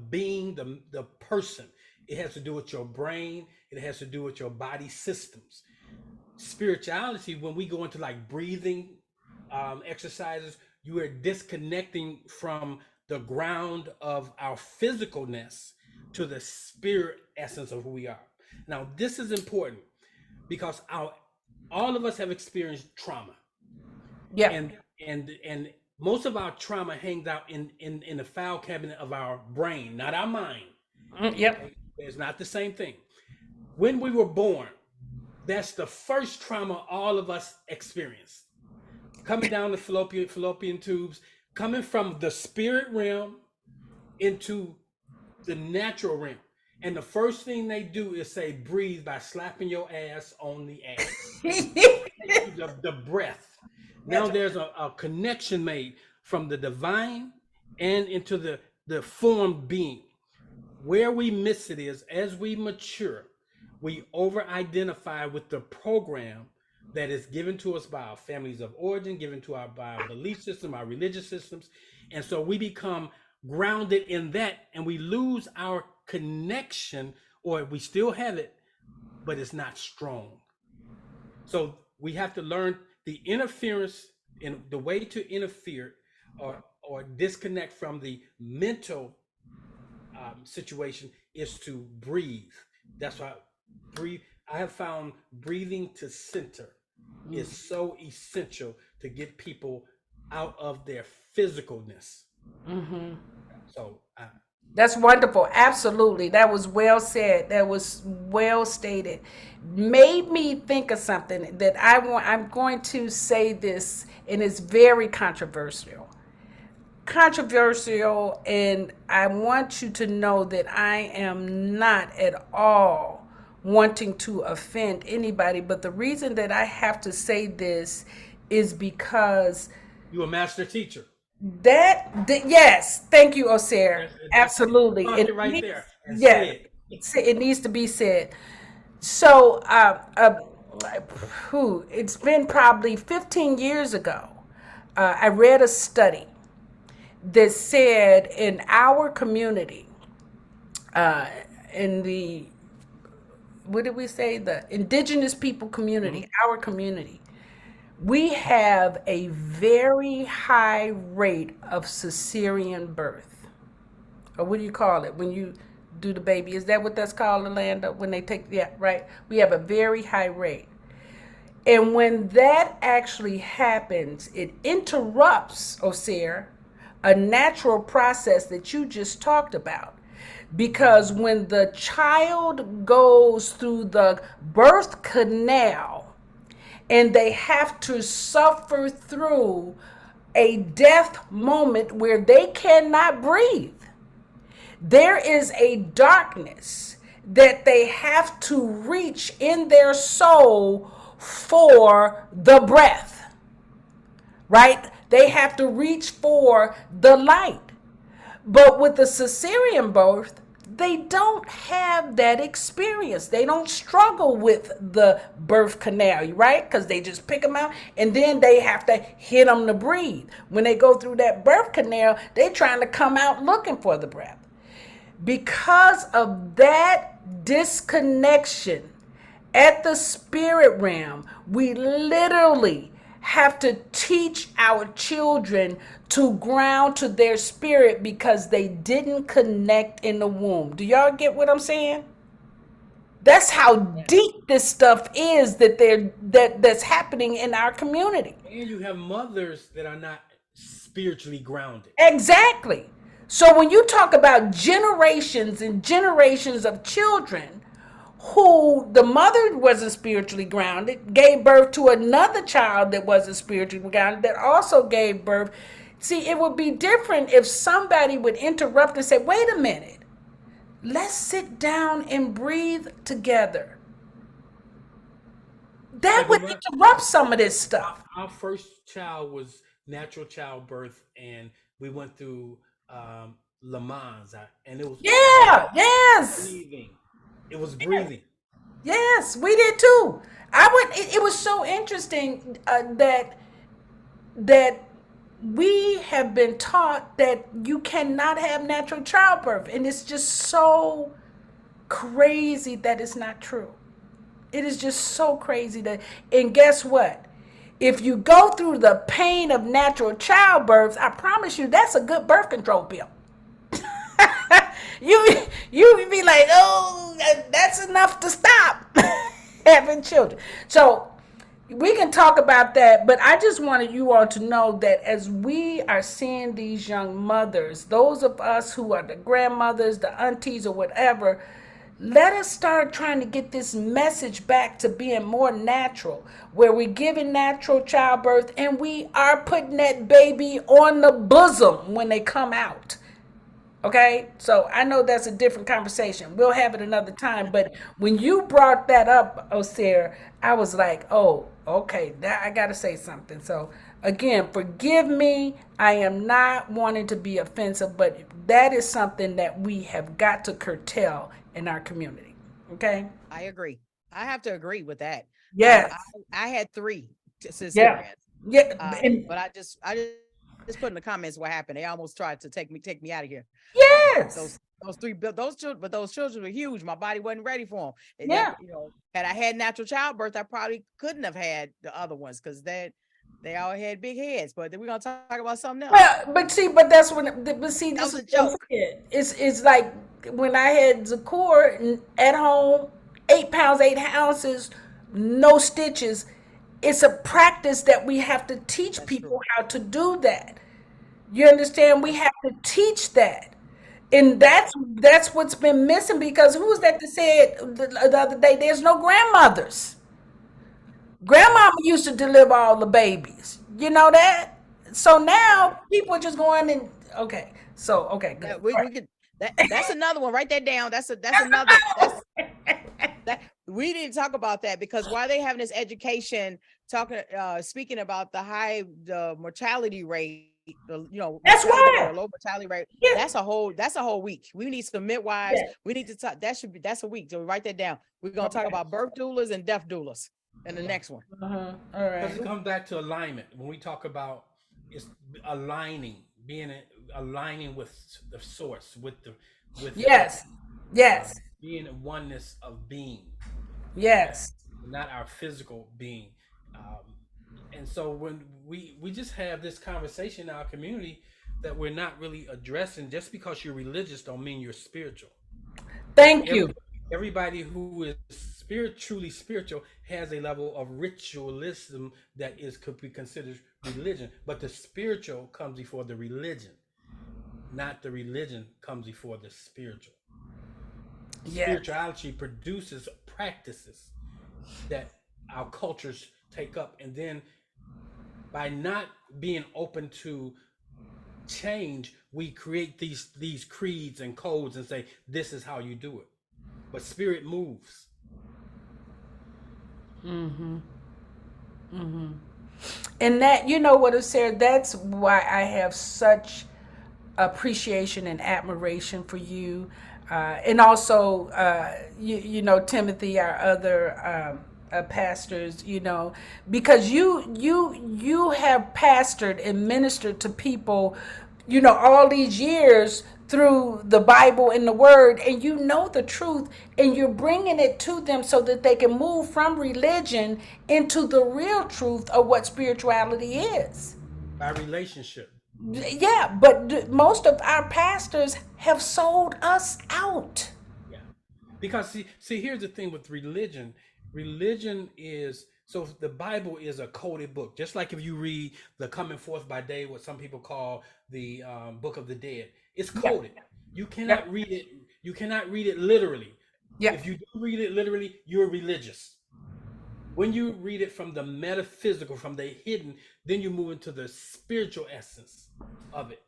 being, the person. It has to do with your brain. It has to do with your body systems. Spirituality, when we go into like breathing exercises, you are disconnecting from the ground of our physicalness to the spirit essence of who we are. Now, this is important because all of us have experienced trauma, Yep. and most of our trauma hangs out in the file cabinet of our brain, not our mind. Yep. Okay, it's not the same thing. When we were born, that's the first trauma all of us experience. Coming down the fallopian tubes, coming from the spirit realm into the natural realm. And the first thing they do is say, breathe by slapping your ass on the ass. The breath. Now That's there's a connection made from the divine and into the formed being. Where we miss it is as we mature, we over identify with the program that is given to us by our families of origin, given to our by our belief system, our religious systems. And so we become grounded in that and we lose our connection, or we still have it, but it's not strong. So we have to learn the interference and the way to interfere or disconnect from the mental situation is to breathe. That's why breathe. I have found breathing to center is so essential to get people out of their physicalness. So, That's wonderful. Absolutely. That was well said. That was well stated. Made me think of something that I'm going to say this, and it's very controversial. Controversial, and I want you to know that I am not at all wanting to offend anybody. But the reason that I have to say this is because you a master teacher. yes, thank you, Osir. That's Absolutely, park it right there and yeah, say it. it needs to be said. So, it's been probably 15 years ago. I read a study that said in our community, in the what did we say, the indigenous people community, Mhm. our community, we have a very high rate of cesarean birth. Or what do you call it when you do the baby? Is that what that's called, Alanda? When they take, yeah, right? We have a very high rate. And when that actually happens, it interrupts, Osir, a natural process that you just talked about. Because when the child goes through the birth canal and they have to suffer through a death moment where they cannot breathe, there is a darkness that they have to reach in their soul for the breath, right? They have to reach for the light. But with the cesarean birth, they don't have that experience. They don't struggle with the birth canal, right? Because they just pick them out and then they have to hit them to breathe. When they go through that birth canal, they're trying to come out looking for the breath. Because of that disconnection at the spirit realm, we literally have to teach our children to ground to their spirit because they didn't connect in the womb. Do y'all get what I'm saying? That's how Yeah. deep this stuff is that's happening in our community. And you have mothers that are not spiritually grounded. Exactly. So when you talk about generations and generations of children who the mother wasn't spiritually grounded, gave birth to another child that wasn't spiritually grounded, that also gave birth. See, it would be different if somebody would interrupt and say, wait a minute, let's sit down and breathe together. That Like would when interrupt some of this stuff. our first child was natural childbirth, and we went through Le Mans, and it was Yeah, yes. breathing. It was breathing. Yes, we did too. I would. It was so interesting that we have been taught that you cannot have natural childbirth, and it's just so crazy that it's not true. It is just so crazy that. And guess what? If you go through the pain of natural childbirth, I promise you, that's a good birth control pill. You would be like, oh, that's enough to stop having children. So we can talk about that, but I just wanted you all to know that as we are seeing these young mothers, those of us who are the grandmothers, the aunties, or whatever, let us start trying to get this message back to being more natural, where we're giving natural childbirth and we are putting that baby on the bosom when they come out. Okay, so I know that's a different conversation. We'll have it another time. But when you brought that up, Osir, I was like, oh, okay, that I got to say something. So again, forgive me. I am not wanting to be offensive, but that is something that we have got to curtail in our community. Okay. I agree. I have to agree with that. Um, Yes. I, I had three Yeah. cesareans, Yeah. And but I just put in the comments what happened. They almost tried to take me out of here. yes. Those three, those children, but those children were huge. My body wasn't ready for them. And that, Yeah. had I had natural childbirth, I probably couldn't have had the other ones because they all had big heads. But then we're gonna talk about something else. Well, but see, but that's when, but see, That this was is a what I'm joke. saying. It's like when I had Zakor at home, 8 pounds, 8 ounces, no stitches. It's a practice that we have to teach That's true. people how to do that. You understand? We That's have to teach that. And that's what's been missing because who was that said the other day? There's no grandmothers. right. Grandmama used to deliver all the babies. You know that? So now people are just going and okay. So okay, good. Yeah, we All we could that's another one. Write that down. That's another right. that we didn't talk about that because while they having this education talking speaking about the mortality rate, That's mortality rate or why. low mortality rate, Yeah. that's a whole week. We need some midwives. Yeah. We need to talk. That's a week. So write that down. We're gonna talk Okay. about birth doulas and death doulas in the Yeah. next one. All Because right. it comes back to alignment. When we talk about it's aligning, aligning with the source, with heaven, Yes. Yes. being a oneness of being, okay, Yes. not our physical being. Um, and so when we just have this conversation in our community that we're not really addressing, just because you're religious don't mean you're spiritual. Thank Every, you. everybody who is truly spiritual has a level of ritualism that is could be considered religion, but the spiritual comes before the religion, not the religion comes before the spiritual. Yes. Spirituality produces practices that our cultures take up, and then by not being open to change, we create these creeds and codes and say this is how you do it. But spirit moves. And that, you know what, Sarah, that's why I have such appreciation and admiration for you. And also, Timothy, our other pastors, because you have pastored and ministered to people, all these years through the Bible and the Word, and you know the truth, and you're bringing it to them so that they can move from religion into the real truth of what spirituality is. By relationship. Yeah, but most of our pastors have sold us out. Yeah. Because see, here's the thing with religion. Religion is so the Bible is a coded book. Just like if you read the Coming Forth by Day, what some people call the Book of the Dead, it's Yep. coded. You cannot Yep. read it. You cannot read it literally. If Yep. you do read it literally, you're religious. When you read it from the metaphysical, from the hidden, then you move into the spiritual essence of it.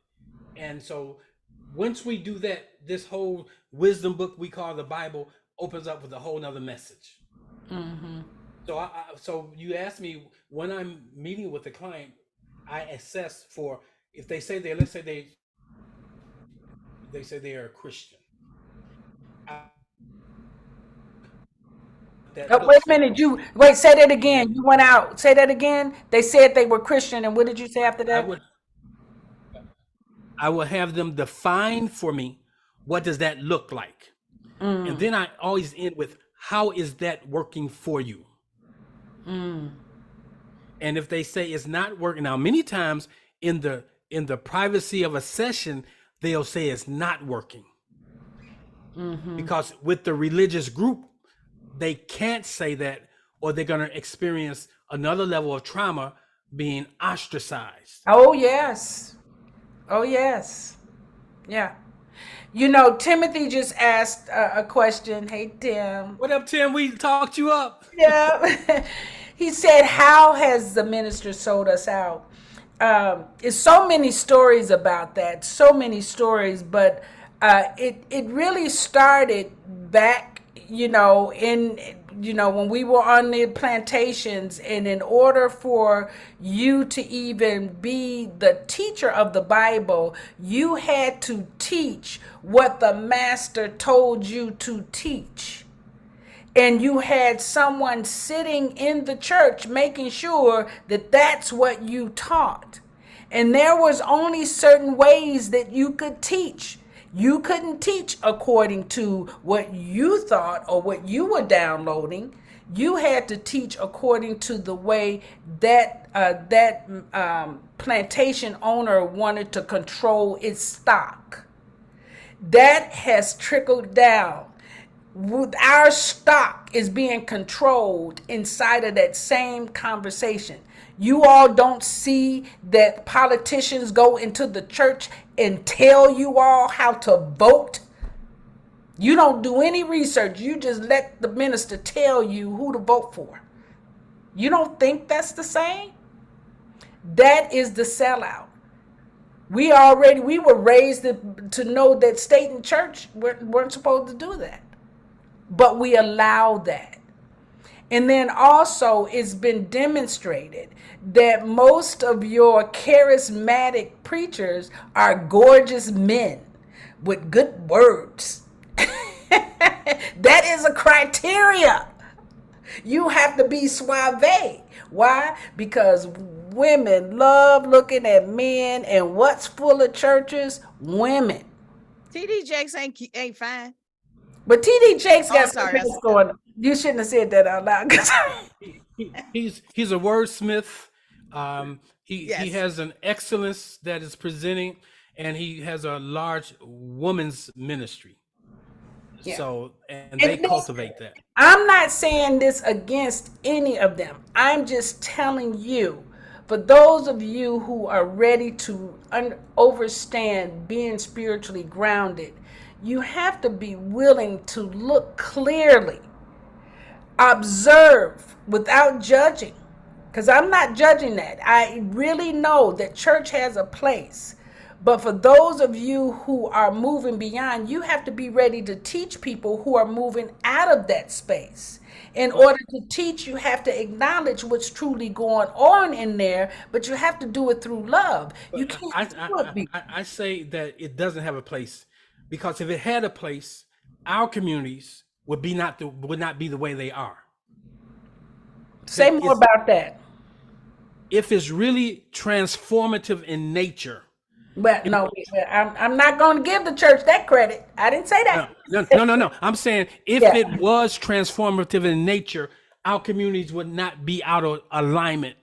And so once we do that, this whole wisdom book we call the Bible opens up with a whole nother message. Mm-hmm. So you asked me when I'm meeting with the client, I assess for if they say they let's say they say they are a Christian. I what that Oh, wait looks a like. minute. You wait. Say that Yeah, again. You went out. Say that again. They said they were Christian, and what did you say after I that? would I will have them define for me what does that look like. And Mm, then I always end with how is that working for you? mm, And if they say it's not working, now many times in the privacy of a session, they'll say it's not working mm-hmm. because with the religious group, they can't say that or they're going to experience another level of trauma being ostracized. Oh yes. Oh yes. Yeah. You know, Timothy just asked a question. Hey, Tim. What up, Tim? We talked you up. Yeah. He said, "How has the minister sold us out?" It's so many stories about that. So many stories, but it really started back, in when we were on the plantations, and in order for you to even be the teacher of the Bible, you had to teach what the master told you to teach, and you had someone sitting in the church making sure that that's what you taught. And there was only certain ways that you could teach. You couldn't teach according to what you thought or what you were downloading. You had to teach according to the way that plantation owner wanted to control its stock. That has trickled down. Our stock is being controlled inside of that same conversation. You all don't see that politicians go into the church and tell you all how to vote. You don't do any research. You just let the minister tell you who to vote for. You don't think that's the same? That is the sellout. We were raised to know that state and church weren't supposed to do that, but we allow that. And then also, it's been demonstrated that most of your charismatic preachers are gorgeous men with good words. That is a criteria. You have to be suave. Why? Because women love looking at men, and what's full of churches? Women. TD Jakes ain't fine. But TD Jakes Oh, got I'm some sorry. things going. You shouldn't have said that out loud. He's a wordsmith. He Yes. has an excellence that is presenting, and he has a large woman's ministry. Yeah. So and they And this, cultivate that. I'm not saying this against any of them. I'm just telling you, for those of you who are ready to overstand being spiritually grounded, you have to be willing to look clearly, observe without judging. Because I'm not judging that. I really know that church has a place. But for those of you who are moving beyond, you have to be ready to teach people who are moving out of that space. In But order to teach, you have to acknowledge what's truly going on in there, but you have to do it through love. You but can't I, do it. I say that it doesn't have a place because if it had a place, our communities would not be the way they are. Say Because more it's about that. if it's really transformative in nature. But It no, would I'm not going to give the church that credit. I didn't say no, that. no. I'm saying if Yeah. it was transformative in nature, our communities would not be out of alignment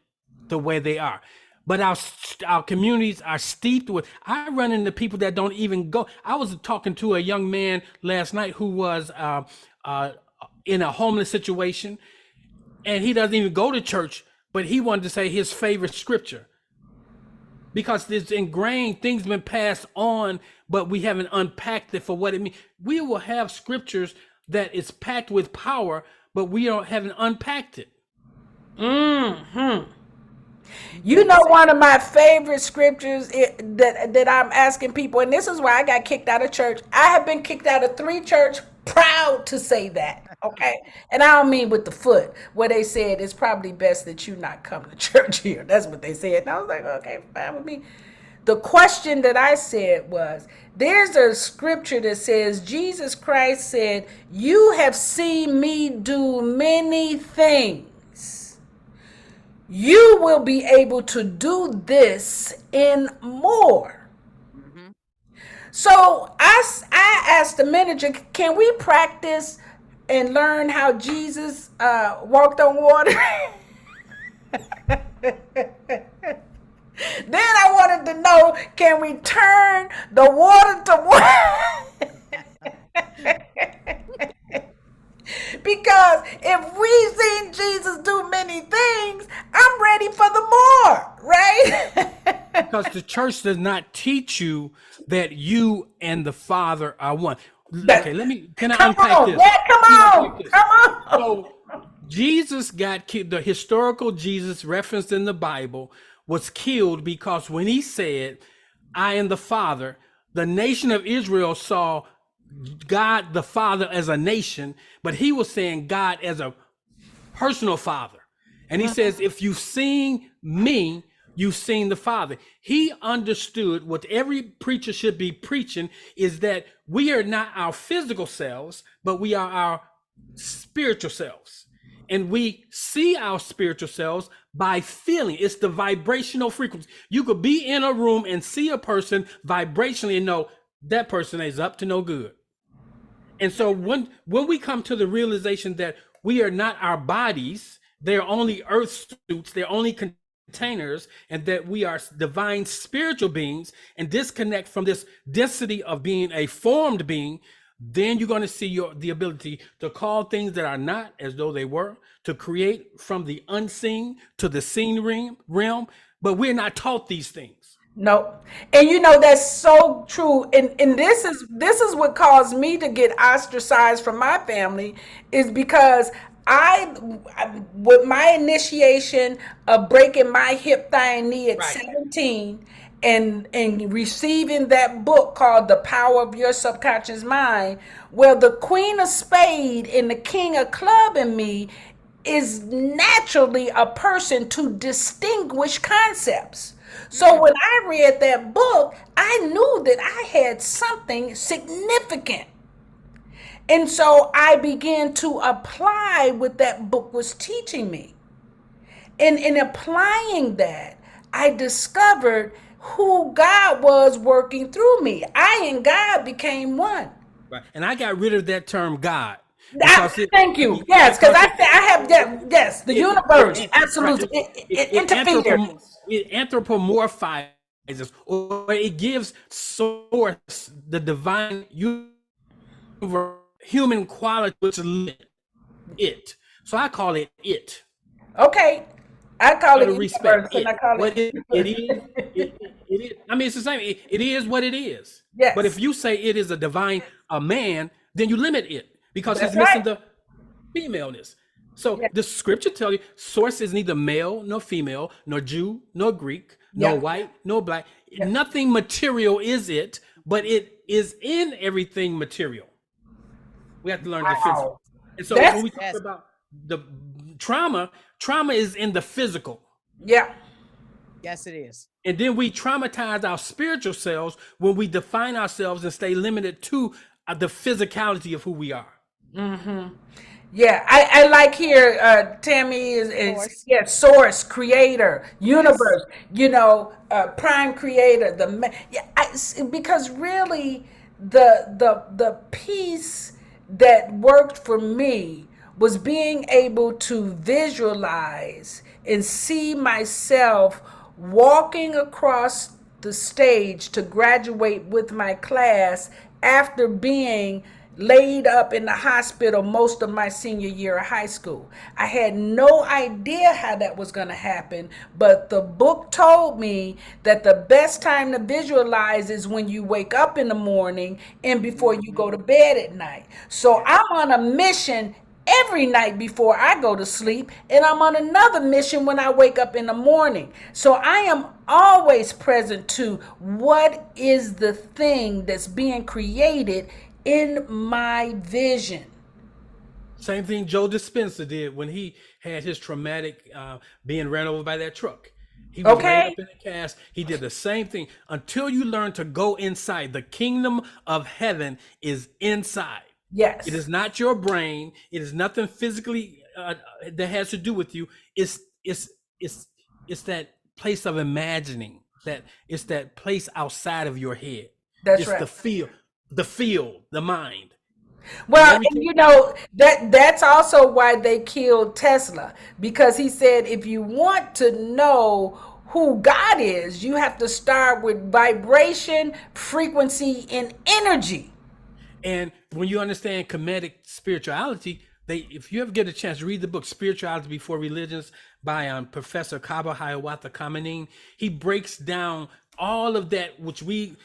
the way they are. but our communities are steeped with. I run into people that don't even go. I was talking to a young man last night who was uh, in a homeless situation, and he doesn't even go to church, but he wanted to say his favorite scripture because it's ingrained, things been passed on, but we haven't unpacked it for what it means. We will have scriptures that is packed with power, but we haven't unpacked it. You know, one of my favorite scriptures that I'm asking people, and this is why I got kicked out of church. I have been kicked out of 3 church, proud to say that. Okay. And I don't mean with the foot, where they said it's probably best that you not come to church here. That's what they said. And I was like, okay, fine with me. The question that I said was, there's a scripture that says, Jesus Christ said, you have seen me do many things. You will be able to do this and more. Mm-hmm. So I asked the manager, can we practice and learn how Jesus walked on water? Then I wanted to know, can we turn the water to wine? Because if we've seen Jesus do many things, I'm ready for the more, right? Because the church does not teach you that you and the Father are one. Okay, can I Come unpack on, this? yeah, come Can I on, unpack this? come on. So Jesus got killed. The historical Jesus referenced in the Bible was killed because when he said, I and the Father, the nation of Israel saw God the Father as a nation, but he was saying God as a personal father. And he says, if you've seen me, you've seen the Father. He understood what every preacher should be preaching is that we are not our physical selves, but we are our spiritual selves. And we see our spiritual selves by feeling. It's the vibrational frequency. You could be in a room and see a person vibrationally and know that person is up to no good. And so when we come to the realization that we are not our bodies, they're only earth suits, they're only containers, and that we are divine spiritual beings and disconnect from this density of being a formed being, then you're going to see the ability to call things that are not as though they were, to create from the unseen to the seen realm. But we're not taught these things. No. And you know that's so true. And this is what caused me to get ostracized from my family, is because I with my initiation of breaking my hip, thigh, and knee at Right. 17 and receiving that book called The Power of Your Subconscious Mind, well, the Queen of Spade and the King of Club in me is naturally a person to distinguish concepts. So when I read that book, I knew that I had something significant. And so I began to apply what that book was teaching me. And in applying that, I discovered who God was working through me. I and God became one. Right. And I got rid of that term God. Thank you. Yes, because I have that. Yes, the universe, absolutely. It interferes. It anthropomorphizes, or it gives source the divine human quality, which is it. So I call it it. Okay, I call Out it of respect, universe, and I call what it. it is. It is. I mean, it's the same. It is what it is. Yes. But if you say it is a man, then you limit it because That's it's missing right. the femaleness. So Yeah. the scripture tells you source is neither male nor female, nor Jew nor Greek, nor Yeah. white nor black. Yeah. Nothing material is it, but it is in everything material. We have to learn the physical. Wow. And so That's when we talk Yes. about the trauma is in the physical. yeah. Yes, it is. And then we traumatize our spiritual selves when we define ourselves and stay limited to the physicality of who we are. Yeah, I like here, Tammy is Source. yeah, source, creator, universe, prime creator, because really the piece that worked for me was being able to visualize and see myself walking across the stage to graduate with my class after being laid up in the hospital most of my senior year of high school. I had no idea how that was going to happen, but the book told me that the best time to visualize is when you wake up in the morning and before you Mm-hmm. go to bed at night. So Yes. I'm on a mission every night before I go to sleep, and I'm on another mission when I wake up in the morning. So I am always present to what is the thing that's being created in my vision. Same thing Joe Dispenza did when he had his traumatic being ran over by that truck. He was laid Okay? up in a cast. He did the same thing until you learn to go inside. The kingdom of heaven is inside. It Yes, is not your brain. It is nothing physically that has to do with you. It's it's it's it's that place of imagining. That it's that place outside of your head. that's It's right. the field, the mind. And Well, and everything. you know that's also why they killed Tesla, because he said if you want to know who God is, you have to start with vibration, frequency, and energy. And when you understand Kemetic spirituality, if you ever get a chance to read the book Spirituality Before Religions by Professor Kaba Hiawatha Kamening, he breaks down all of that, which we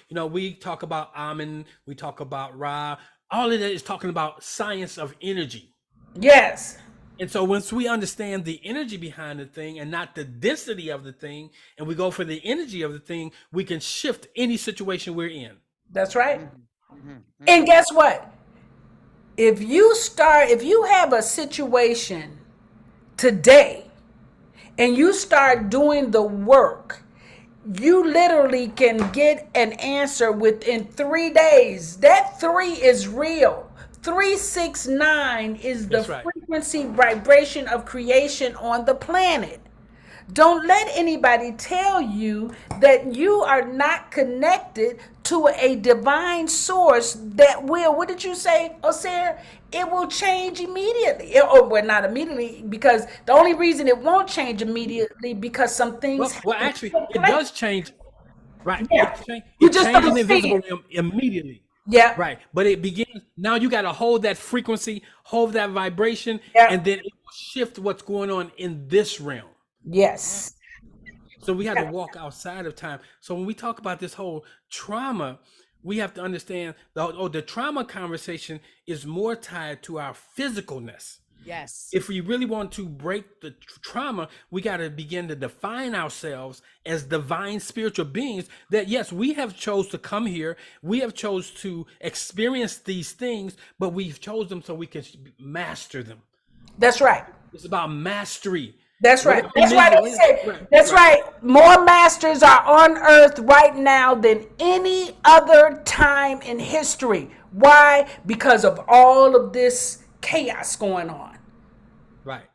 talk about Amen, we talk about Ra, all of that is talking about science of energy. Yes, And so once we understand the energy behind the thing and not the density of the thing, and we go for the energy of the thing, we can shift any situation we're in. that's right. Mm-hmm. Mm-hmm. And Mm-hmm. guess what? If you have a situation today and you start doing the work, you literally can get an answer within 3 days. That three is real. 369 is the That's right. frequency vibration of creation on the planet. Don't let anybody tell you that you are not connected to a divine source that will, what did you say, Osir? It will change immediately. Or, well, not immediately, because the only reason it won't change immediately because some things Well, happen actually, in it place. does change. Right. Yeah. You It just changed in don't the see invisible it. realm immediately. Yeah. Right. But it begins now you gotta hold that frequency, hold that vibration, and Yeah. then it will shift what's going on in this realm. Yes. So we have to Yeah. walk outside of time. So when we talk about this whole trauma, we have to understand the trauma conversation is more tied to our physicalness. Yes. If we really want to break the trauma, we got to begin to define ourselves as divine spiritual beings that yes, we have chose to come here, we have chose to experience these things, but we've chose them so we can master them. That's right. It's about mastery. That's right. Whatever That's why they right, say, that's right. right. More masters are on earth right now than any other time in history. Why? Because of all of this chaos going on. Right.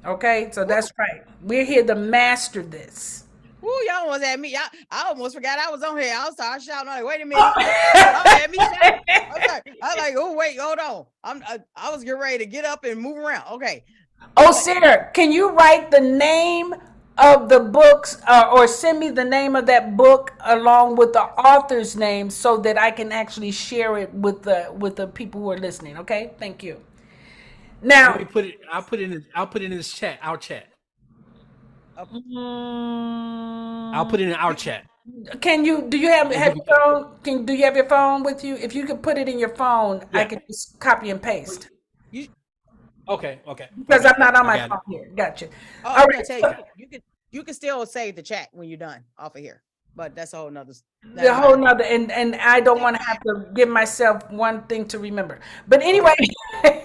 Okay? So Woo. that's right. We're here to master this. Woo, y'all almost had me. I almost forgot I was on here. I was started shouting. I'm like, wait a minute. Y'all Oh. had me shouting. I was like, oh wait, hold on. I was getting ready to get up and move around. Okay. Oh, But Sarah, can you write the name of the books or send me the name of that book along with the author's name so that I can actually share it with the people who are listening? Okay, thank you. Let me Now, put it. I'll put it in this chat. Our chat. uh, I'll mm, put it in our chat, can you do you and you have can your phone? Can do you have your phone with you? If you could put it in your phone, I yeah. could just copy and paste you Okay. Okay. because Okay. I'm not on I my got it. phone here. Gotcha. oh, I All was gonna right. tell you, Okay. you can still save the chat when you're done off of here. But that's a whole nother The never whole mind. nother, and I don't Never want to have mind. to give myself one thing to remember. But anyway, Okay.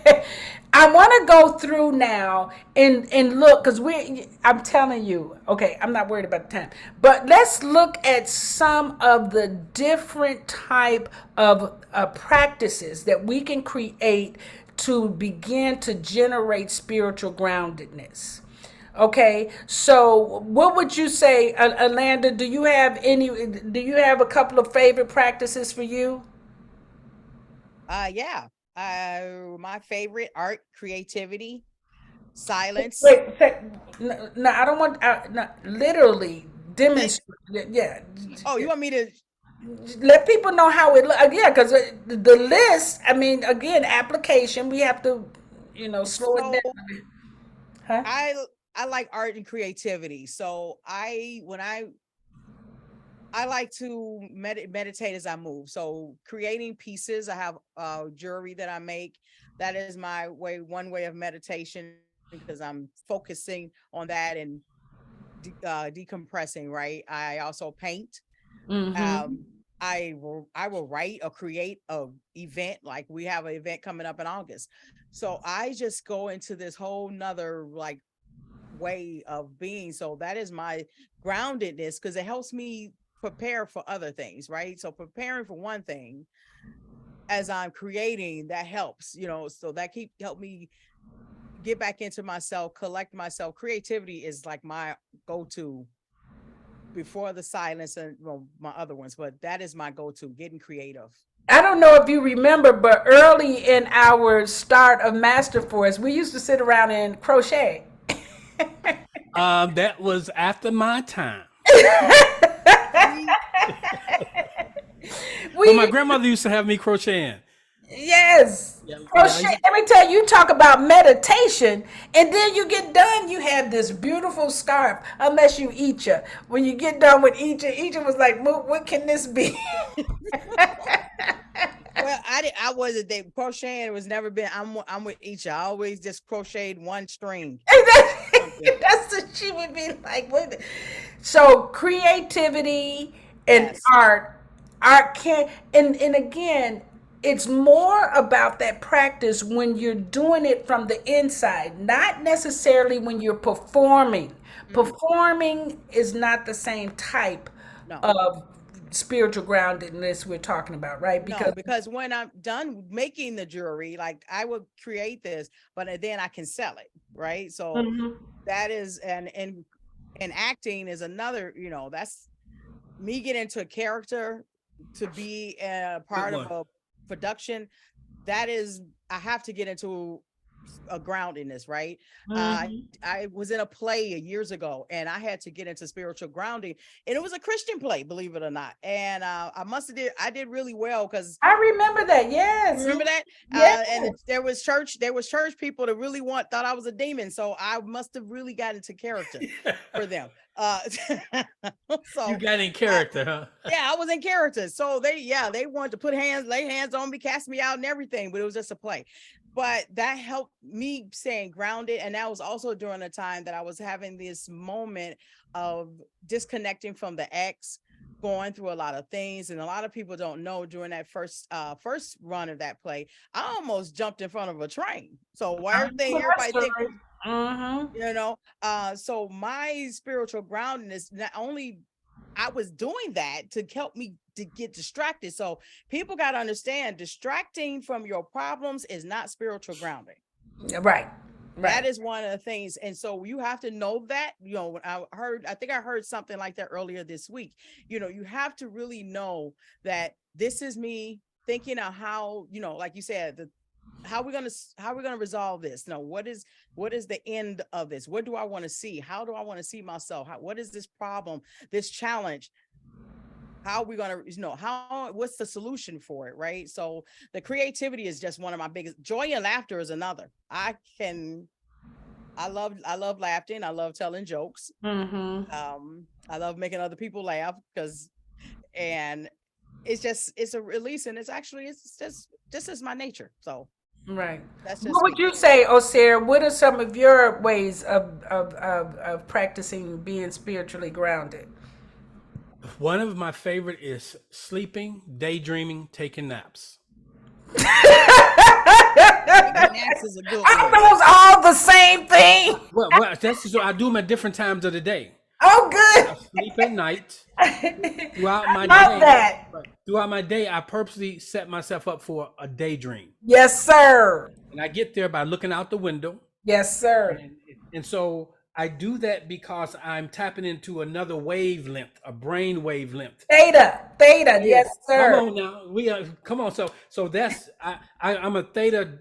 I want to go through now and look because I'm telling you, okay, I'm not worried about the time, but let's look at some of the different type of practices that we can create to begin to generate spiritual groundedness. Okay, so what would you say, Alanda? Do you have any? Do you have a couple of favorite practices for you? Yeah. My favorite art, creativity, silence. Wait, no, I don't want. No, literally, It, demonstrate. Yeah, oh, you want me to? let people know how it look. Yeah, because the list. I mean, again, application. We have to, slow it So down. Huh? I I like art and creativity. So I like to meditate as I move. So creating pieces, I have jewelry that I make. That is my way, one way of meditation because I'm focusing on that and decompressing. Right. I also paint. Mm-hmm. Um, I will write or create a event. Like we have an event coming up in August. So I just go into this whole nother like way of being. So that is my groundedness because it helps me prepare for other things, right? So preparing for one thing as I'm creating, that helps, so that help me get back into myself, collect myself. Creativity is like my go-to before the silence and well, my other ones, but that is my go-to, getting creative. I don't know if you remember, but early in our start of Master Force, we used to sit around and crochet. That was after my time. See? But my we grandmother used to have me crocheting. Yes. Yeah, yeah. Crochet. Let me tell you, you talk about meditation, and then you get done, you have this beautiful scarf, unless you eat ya. When you get done with each was like, what can this be? Well, I wasn't they crocheting was never been. I'm with each. I always just crocheted one string something. That's what she would be like. What? So creativity and Yes. art can, and again, it's more about that practice when you're doing it from the inside, not necessarily when you're performing. Mm, Performing is not the same type no. of spiritual groundedness we're talking about, right? No, Because because when I'm done making the jewelry, like I would create this, but then I can sell it, right? So Mhm. that is and acting is another, that's me getting into a character to be a Good part of one. a production. That is, I have to get into a groundedness, right? Mhm. I was in a play years ago and I had to get into spiritual grounding, and it was a Christian play, believe it or not. And I did really well because I remember that. you Yes. remember that? Yes. There was church people that really thought I was a demon. So I must have really got into character for them. You So got in I, character, huh? yeah, I was in character. So they wanted to lay hands on me, cast me out and everything, but it was just a play. But that helped me staying grounded. And that was also during a time that I was having this moment of disconnecting from the ex, going through a lot of things. And a lot of people don't know during that first run of that play, I almost jumped in front of a train. So why everything For that everybody think story. Mm-hmm. so my spiritual grounding is not only I was doing that to help me to get distracted. So people got to understand distracting from your problems is not spiritual grounding. Right. That Right. is one of the things. And so you have to know that, when I think I heard something like that earlier this week. You have to really know that this is me thinking of how, like you said, how we're gonna resolve this. No, what is the end of this? What do I want to see? How do I want to see myself? What is this problem, this challenge? How are we gonna, how what's the solution for it, right? So the creativity is just one of my biggest. Joy and laughter is another. I love laughing. I love telling jokes. Mm-hmm. I love making other people laugh because and it's a release, and it's just as my nature. So Right. that's What just would me. you say, Osir? What are some of your ways of practicing being spiritually grounded? One of my favorite is sleeping, daydreaming, taking naps. Taking naps is a good Are one. those all the same thing? Well, that's just, I do them at different times of the day. Oh, I good. sleep at night. Throughout I my love day, that. right, throughout my day, I purposely set myself up for a daydream, Yes, sir. and I get there by looking out the window, Yes, sir. and so I do that because I'm tapping into another wavelength, a brain wavelength. Theta. Theta. Yeah, Yes, come sir. on now, we are come on. So that's I'm a theta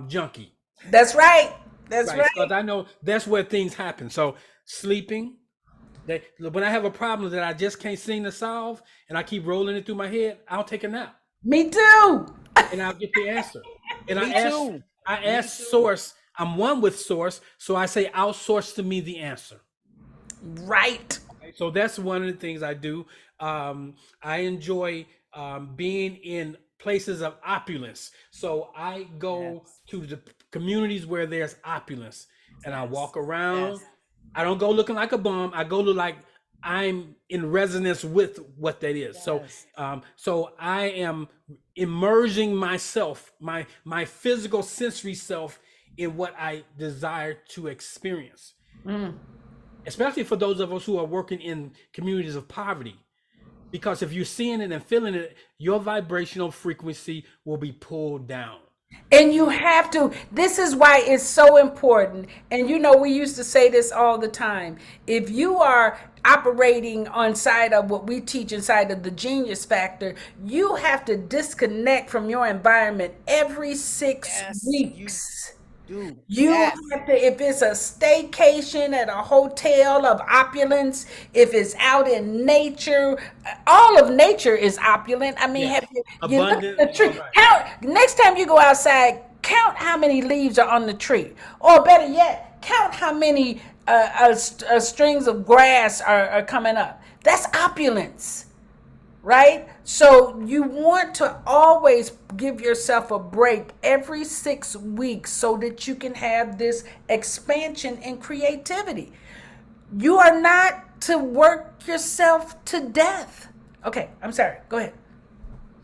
junkie, That's right. That's right? right. Because I know that's where things happen. So sleeping, When I have a problem that I just can't seem to solve, and I keep rolling it through my head, I'll take a nap Me too. and I'll get the answer. And Me too. I Me ask too. source. I'm one with source, so I say outsource to me the answer. Right. So that's one of the things I do. I enjoy being in places of opulence. So I go Yes. to the communities where there's opulence, and I Yes. walk around. Yes. I don't go looking like a bum. I go to like I'm in resonance with what that is. Yes. So I am immersing myself, my physical sensory self, in what I desire to experience, especially for those of us who are working in communities of poverty. Because if you're seeing it and feeling it, your vibrational frequency will be pulled down. And you have to, this is why it's so important. And you know, we used to say this all the time. If you are operating on side of what we teach inside of the genius factor, you have to disconnect from your environment every six Yes. You weeks. do. You Yes. have to, if it's a staycation at a hotel of opulence, if it's out in nature, all of nature is opulent. I mean, Yes. have you look at Abundant. the All tree? right. Count next time you go outside. Count how many leaves are on the tree, or better yet, count how many strings of grass are coming up. That's opulence, right? So you want to always give yourself a break every 6 weeks so that you can have this expansion in creativity. You are not to work yourself to death. Okay, I'm sorry. Go ahead.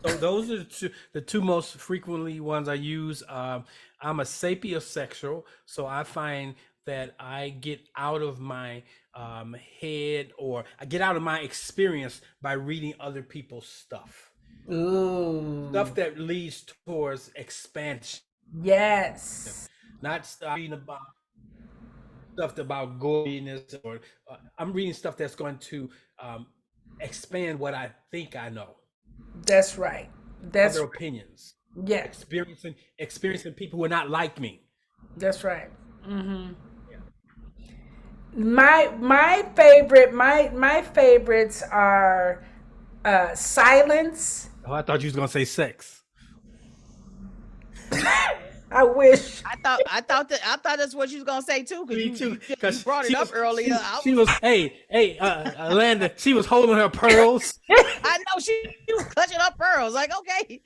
So those are the two most frequently ones I use. I'm a sapiosexual, so I find that I get out of my head, or I get out of my experience by reading other people's stuff Ooh, that leads towards expansion. yes. Not reading about stuff about goriness, or I'm reading stuff that's going to um, expand what I think I know, That's right. other That's right. opinions, Yeah, experiencing people who are not like me. that's right. Yeah. My favorites are silence. Oh, I thought you was gonna say sex. I wish. I thought that's what you was gonna say too, because Me you too, you because brought it up earlier. I she was was hey Alanda, she was holding her pearls. I know she was clutching up pearls. Like, okay.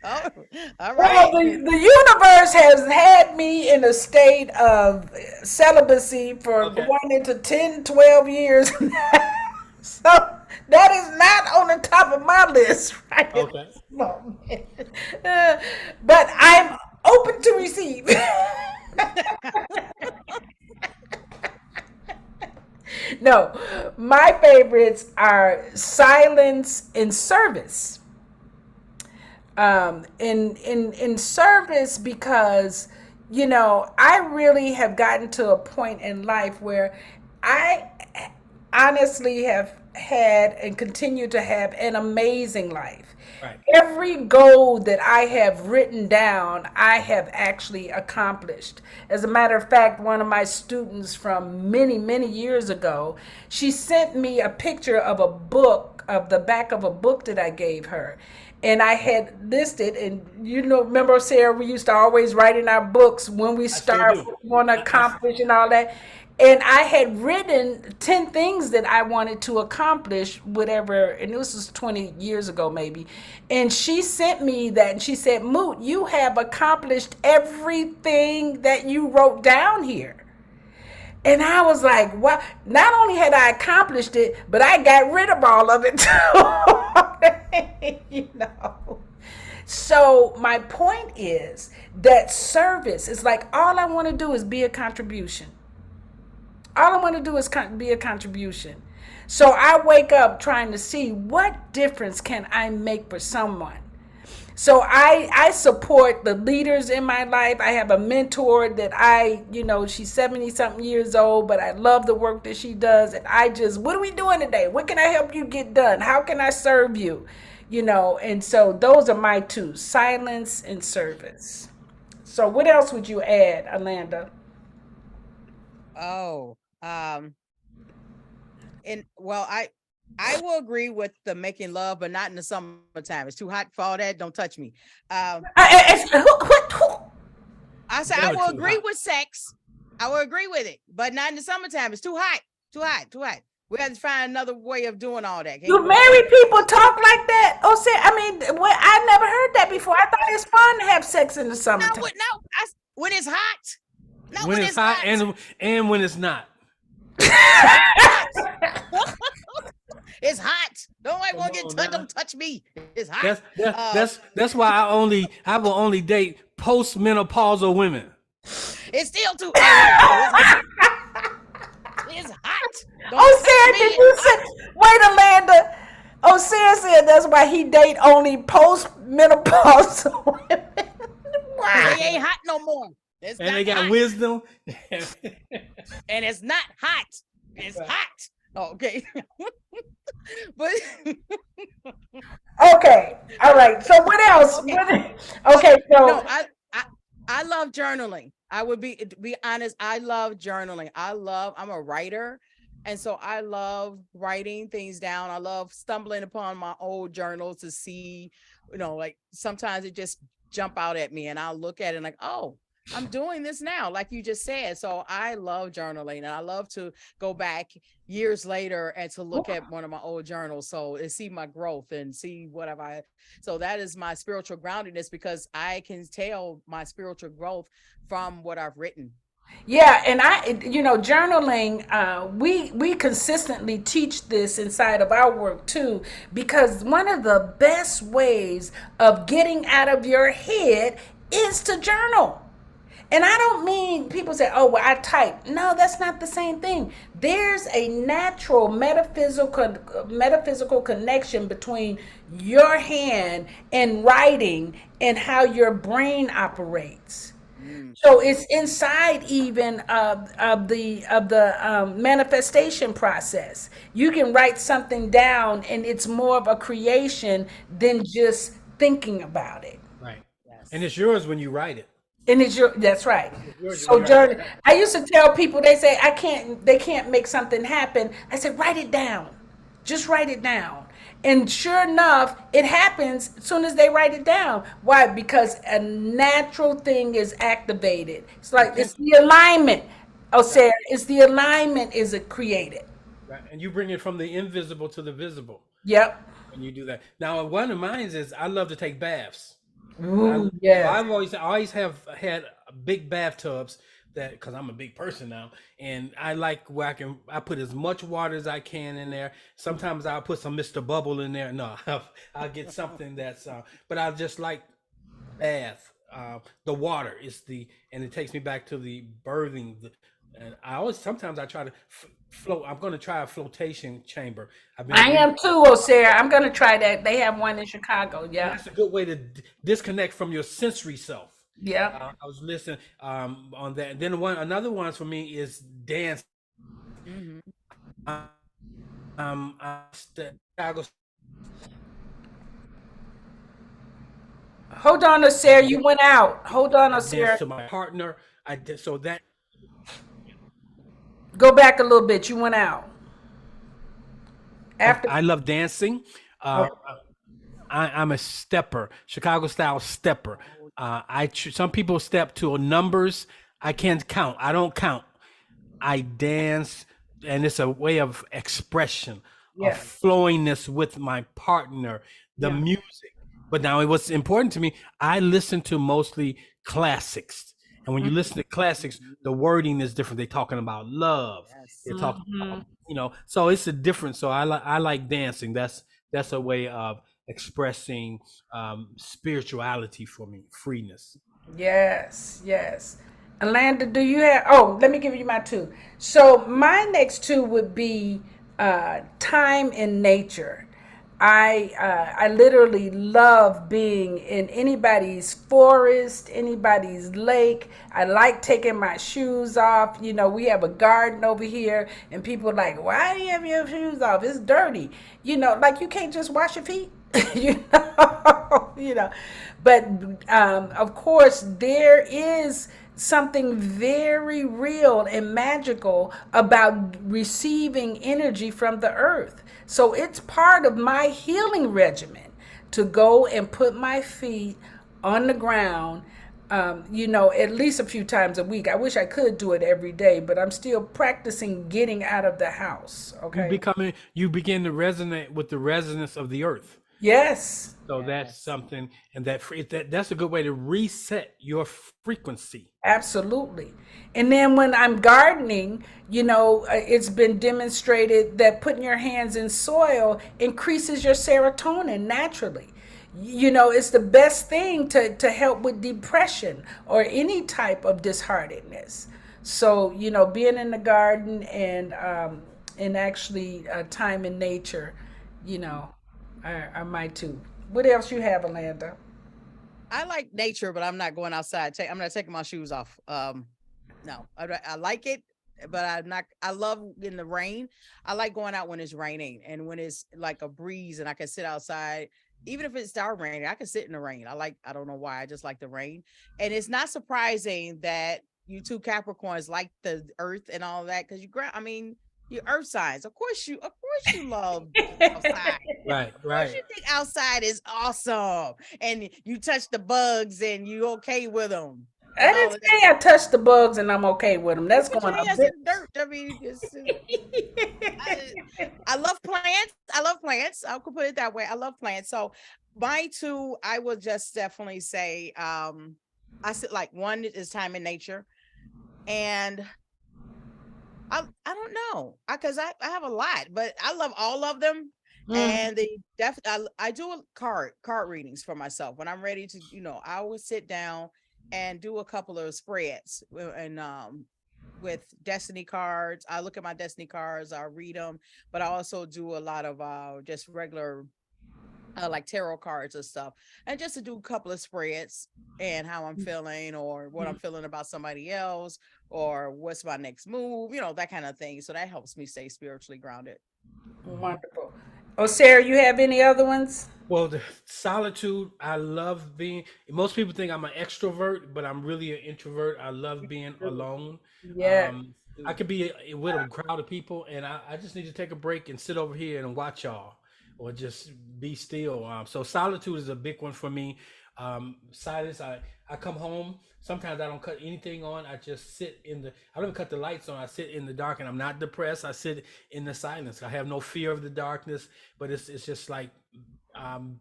Oh, all Well, right. the universe has had me in a state of celibacy for Okay, going into 10, 12 years. So that is not on the top of my list right at okay. this moment. Uh, but I'm open to receive. No, my favorites are silence and service. In service, because I really have gotten to a point in life where I honestly have had and continue to have an amazing life. Right. Every goal that I have written down, I have actually accomplished. As a matter of fact, one of my students from many, many years ago, she sent me a picture of a book, of the back of a book that I gave her. And I had listed, and remember, Sarah, we used to always write in our books when we I sure start, do. what we want to I, I accomplish and all that. And I had written 10 things that I wanted to accomplish, whatever, and this was 20 years ago maybe. And she sent me that, and she said, Moot, you have accomplished everything that you wrote down here. And I was like, "What?" Not only had I accomplished it, but I got rid of all of it too. you know. So my point is that service is like, all I want to do is be a contribution. All I want to do is be a contribution. So I wake up trying to see what difference can I make for someone. So I support the leaders in my life. I have a mentor that she's 70 something years old, but I love the work that she does. And what are we doing today? What can I help you get done? How can I serve you? And so those are my two: silence and service. So what else would you add, Alanda? Oh, and well, I will agree with the making love, but not in the summertime. It's too hot for all that. Don't touch me. Um, I said I Never will too agree hot. with sex. I will agree with it, but not in the summertime. It's too hot. Too hot. Too hot. We have to find another way of doing all that. Do Okay. married people talk like that? Oh, say, I mean, I never heard that before. I thought it's fun to have sex in the No, summertime. no. When it's hot. Not When when it's it's hot hot. and when it's not. When it's hot. It's hot. Don't like Come want to get on touched. now. Don't touch me. It's hot. That's that, Uh, that's why I will only date postmenopausal women. it's still too. Hey, hey, hey, it's hot. It's hot. Don't Oh, touch Sarah, me. did It's you hot. say, wait, Alanda. Oh, Sarah said that's why he date only post-menopausal women. Cause Why? they ain't hot no more. It's And not they got hot. wisdom. And it's not hot. It's hot. Oh, okay. But Okay, all right. So what else? okay. Okay, No, so I I love journaling. I would to be honest, I love journaling. I'm a writer. And so I love writing things down. I love stumbling upon my old journals to see, like sometimes it just jump out at me and I'll look at it and like, oh, I'm doing this now, like you just said. So I love journaling and I love to go back years later and to look at one of my old journals. So and see my growth and see what have I. So that is my spiritual groundedness because I can tell my spiritual growth from what I've written. yeah, and journaling. We consistently teach this inside of our work too, because one of the best ways of getting out of your head is to journal. And I don't mean people say, oh, well, I type. No, that's not the same thing. There's a natural metaphysical connection between your hand and writing and how your brain operates. Mm. So it's inside even of the manifestation process. You can write something down, and it's more of a creation than just thinking about it. Right. And Yes. it's yours when you write it. And it's that's right. It's yours when So you write it. journey. I used to tell people, they say they can't make something happen. I said write it down, just write it down. And sure enough, it happens as soon as they write it down. Why? Because a natural thing is activated. It's like it's Potential. the alignment. Oh, Right. Sarah, it's the alignment is created. Right. And you bring it from the invisible to the visible Yep. when you do that. Now, one of mine is I love to take baths. Ooh, So yes. I always have had big bathtubs that because I'm a big person now, and I like where I put as much water as I can in there. Sometimes I'll put some Mr. Bubble in there. No, I'll get something that's. But I just like bath. The water is and it takes me back to the birthing. And I always sometimes I try to float. I'm going to try a flotation chamber. I've been I reading. am too, oh Sarah. I'm gonna try that. They have one in Chicago. And Yeah. that's a good way to disconnect from your sensory self. Yep. I was listening on that. And then another one for me is dance. Hmm. Chicago Hold on, oh Sarah. You went out. Hold on, oh I dance Sarah. to my partner. I did so that Go back a little bit. You went out. After. I love dancing. Uh, Okay. I'm a stepper, Chicago style stepper. Oh, Some people step to numbers. I can't count. I don't count. I dance, and it's a way of expression, of Yeah. flowingness with my partner, the Yeah. music. But now, what's important to me, I listen to mostly classics. And when you listen to classics, mhm. the wording is different. They're talking about love. Yes. They're talking about, Hmm. so it's a different. So I like dancing. That's a way of expressing spirituality for me, freeness. Yes. Yes. Alanda, do you have? Oh, let me give you my two. So my next two would be time in nature. I literally love being in anybody's forest, anybody's lake. I like taking my shoes off. We have a garden over here, and people are like, "Why do you have your shoes off? It's dirty." Like you can't just wash your feet. you you know. But of course, there is something very real and magical about receiving energy from the earth. So it's part of my healing regimen to go and put my feet on the ground, at least a few times a week. I wish I could do it every day, but I'm still practicing getting out of the house. Okay. You begin to resonate with the resonance of the earth. Yes. So that's Yes. something, and that's a good way to reset your frequency. Absolutely. And then when I'm gardening, it's been demonstrated that putting your hands in soil increases your serotonin naturally. It's the best thing to help with depression or any type of disheartedness. So, being in the garden and actually time in nature, you know, are my two. What else you have, Alanda? I like nature, but I'm not going outside. I'm not taking my shoes off. No, I like it, but I'm not. I love in the rain. I like going out when it's raining and when it's like a breeze and I can sit outside. Even if it's start raining, I can sit in the rain. I don't know why. I just like the rain. And it's not surprising that you two Capricorns like the earth and all that because I mean, you earth signs. Of course you love outside. Right, Of course right. you think outside is awesome and you touch the bugs and you okay with them I and all didn't of that. say I touched the bugs and I'm okay with them. You That's put going your a hands bit. in the dirt. I mean, I love plants. I love plants. I could put it that way. I love plants. So my two, I would just definitely say, I said like one is time in nature, and I don't know because I have a lot, but I love all of them. Mm, And they definitely I do a card readings for myself when I'm ready to, I always sit down and do a couple of spreads and with destiny cards. I look at my destiny cards, I read them, but I also do a lot of just regular like tarot cards and stuff, and just to do a couple of spreads and how I'm feeling or what I'm feeling about somebody else or what's my next move, that kind of thing. So that helps me stay spiritually grounded. wonderful. Oh, Sarah, you have any other ones? Well, the solitude, I love being. Most people think I'm an extrovert, but I'm really an introvert. I love being alone. Yeah. Um, I could be with a crowd of people, and I just need to take a break and sit over here and watch y'all, or just be still. So solitude is a big one for me. Silence. I come home. Sometimes I don't cut anything on. I just sit in the. I don't even cut the lights on. I sit in the dark, and I'm not depressed. I sit in the silence. I have no fear of the darkness, but it's just like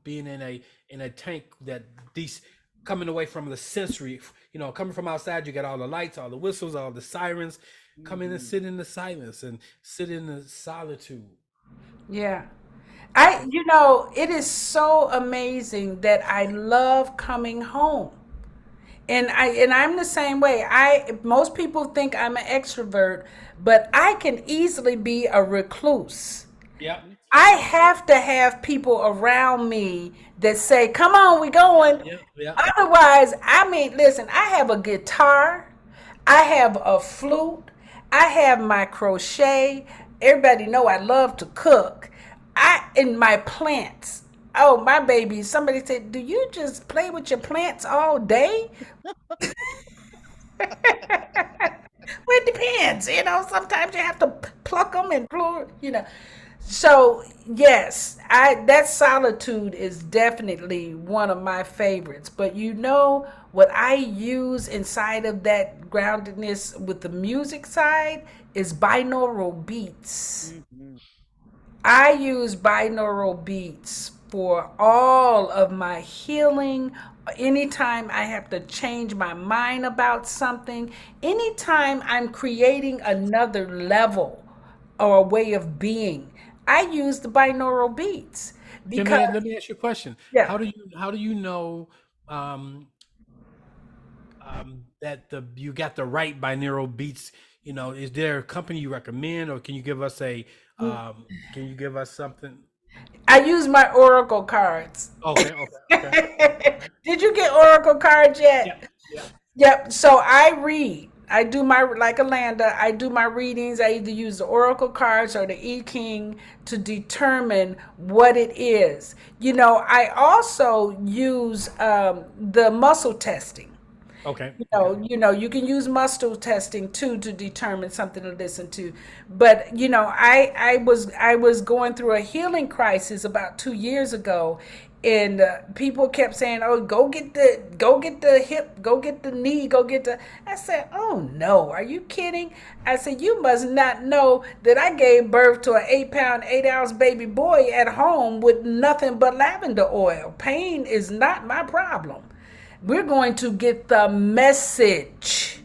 being in a tank that these coming away from the sensory, coming from outside, you got all the lights, all the whistles, all the sirens. Come in and Mhm. sit in the silence and sit in the solitude. Yeah. Yeah. It is so amazing that I love coming home. And I'm the same way. Most people think I'm an extrovert, but I can easily be a recluse. Yep. Me I too. have to have people around me that say, "Come on, we going." Yep. Yep. Otherwise, I mean, listen, I have a guitar, I have a flute, I have my crochet. Everybody know I love to cook. I in my plants. Oh, my baby, somebody said, "Do you just play with your plants all day?" Well, it depends. Sometimes you have to pluck them and pluck. So yes, I that solitude is definitely one of my favorites. But what I use inside of that groundedness with the music side is binaural beats. Mhm. I use binaural beats for all of my healing. Anytime I have to change my mind about something, anytime I'm creating another level or a way of being, I use the binaural beats because, Let me ask you a question. yeah. How do you know um, that the you got the right binaural beats? Is there a company you recommend, or can you give us a can you give us something? I use my Oracle cards. Okay, okay, okay. Did you get Oracle cards Yep, yet? yep. Yep. So I read. I do my like Alanda. I do my readings. I either use the Oracle cards or the I King to determine what it is. I also use the muscle testing. Okay. You Okay. know, you can use muscle testing too to determine something to listen to. But I was going through a healing crisis about 2 years ago, and people kept saying, "Oh, go get the hip, go get the knee, go get the." I said, "Oh no, are you kidding?" I said, "You must not know that I gave birth to an 8 pound, 8 ounce baby boy at home with nothing but lavender oil. Pain is not my problem. We're going to get the message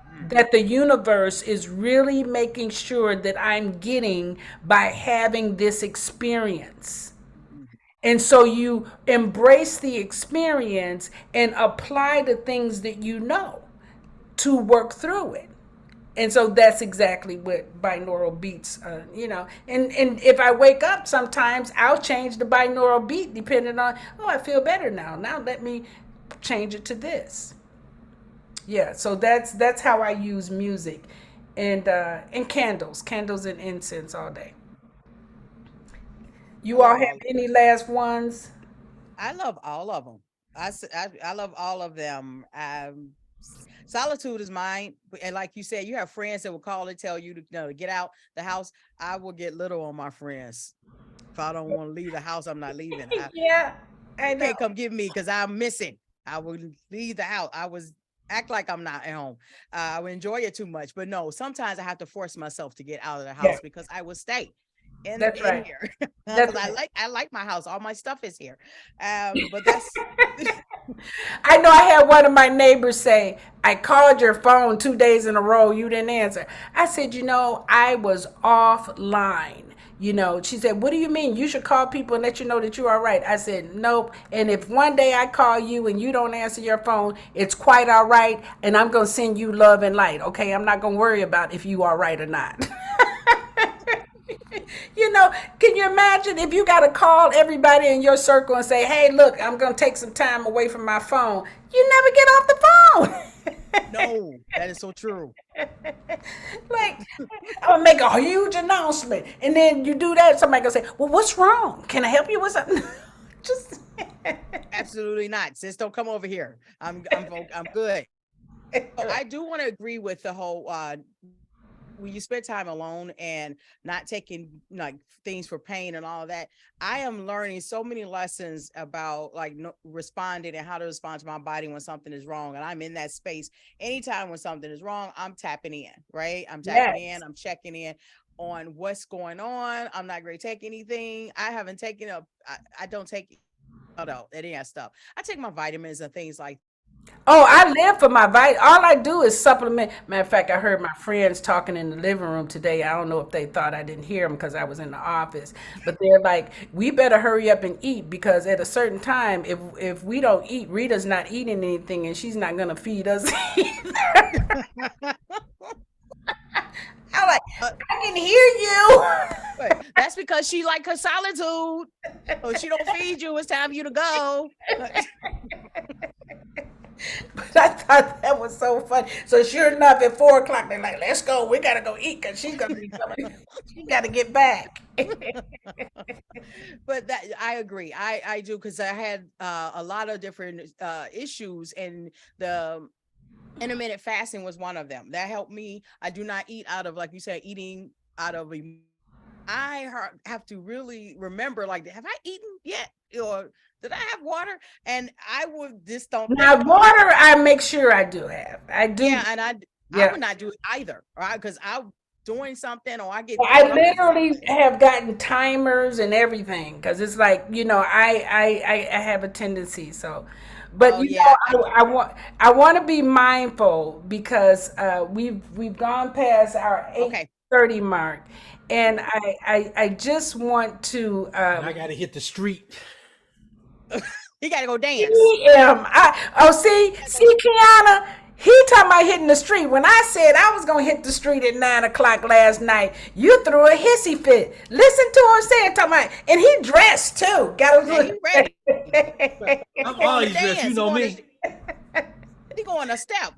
Mhm. that the universe is really making sure that I'm getting by having this experience." Mhm. And so you embrace the experience and apply the things that you know to work through it. And so that's exactly what binaural beats, and if I wake up sometimes, I'll change the binaural beat depending on, oh, I feel better now let me change it to this. Yeah, so that's how I use music, and candles and incense all day. I You all love have all. any last ones? I love all of them. I love all of them. Solitude is mine, and like you said, you have friends that will call and tell you to, to get out the house. I will get little on my friends. If I don't want to leave the house, I'm not leaving. Yeah, I You know. can't come get me because I'm missing. I will leave the house. I was act like I'm not at home. I would enjoy it too much, but no. Sometimes I have to force myself to get out of the Yeah, house because I will stay that's in right. here That's because right. I like my house. All my stuff is here. But that's I know I had one of my neighbors say, I called your phone 2 days in a row, you didn't answer. I said, I was offline. She said, what do you mean? You should call people and let you know that you're all right. I said, nope. And if one day I call you and you don't answer your phone, it's quite all right. And I'm going to send you love and light. Okay. I'm not going to worry about if you are right or not. Can you imagine if you got to call everybody in your circle and say, hey, look, I'm going to take some time away from my phone? You never get off the phone. no, that is so true. Like, I'm going to make a huge announcement. And then you do that, somebody going to say, well, what's wrong? Can I help you with something? Just. Absolutely not. Sis, don't come over here. I'm good. So I do want to agree with the whole when you spend time alone and not taking like things for pain and all of that. I am learning so many lessons about like responding and how to respond to my body when something is wrong. And I'm in that space anytime when something is wrong. I'm tapping in, right? I'm tapping in. Yes. I'm checking in on what's going on. I'm not going to take anything. I haven't taken up. I don't take any of that stuff. I take my vitamins and things like Oh, I live for my all I do is supplement. Matter of fact, I heard my friends talking in the living room today. I don't know if they thought I didn't hear them because I was in the office, but they're like, "We better hurry up and eat because at a certain time, if we don't eat, Rita's not eating anything, and she's not gonna feed us either." I'm like, uh, I can hear you. Right. That's because she like her solitude. So she don't feed you. It's time for you to go. But I thought that was so funny. So sure enough, at 4 o'clock, they're like, "Let's go. We gotta go eat because she's gonna be coming. She gotta get back." But that I agree. I do because I had a lot of different issues, and the intermittent fasting was one of them. That helped me. I do not eat out of, like you said, eating out of have to really remember, like, have I eaten yet? Or did I have water? And I would just don't think Now, about it. water, I make sure I do have. I do. Yeah, and I Yeah. would not do it either, right? Because I'm doing something or I get I caught up in literally something. have gotten timers and everything because it's like, I have a tendency. So, but Oh yeah. I want to be mindful because we've gone past our eight Okay. thirty mark, and I just want to And I got to hit the street. You gotta go dance. see, Kiana. He talking about hitting the street. When I said I was gonna hit the street at 9 o'clock last night, you threw a hissy fit. Listen to him say it, talking about, and he dressed too. Got Yeah, he ready. I'm He going to always dressed. You dance. know me. He going to step.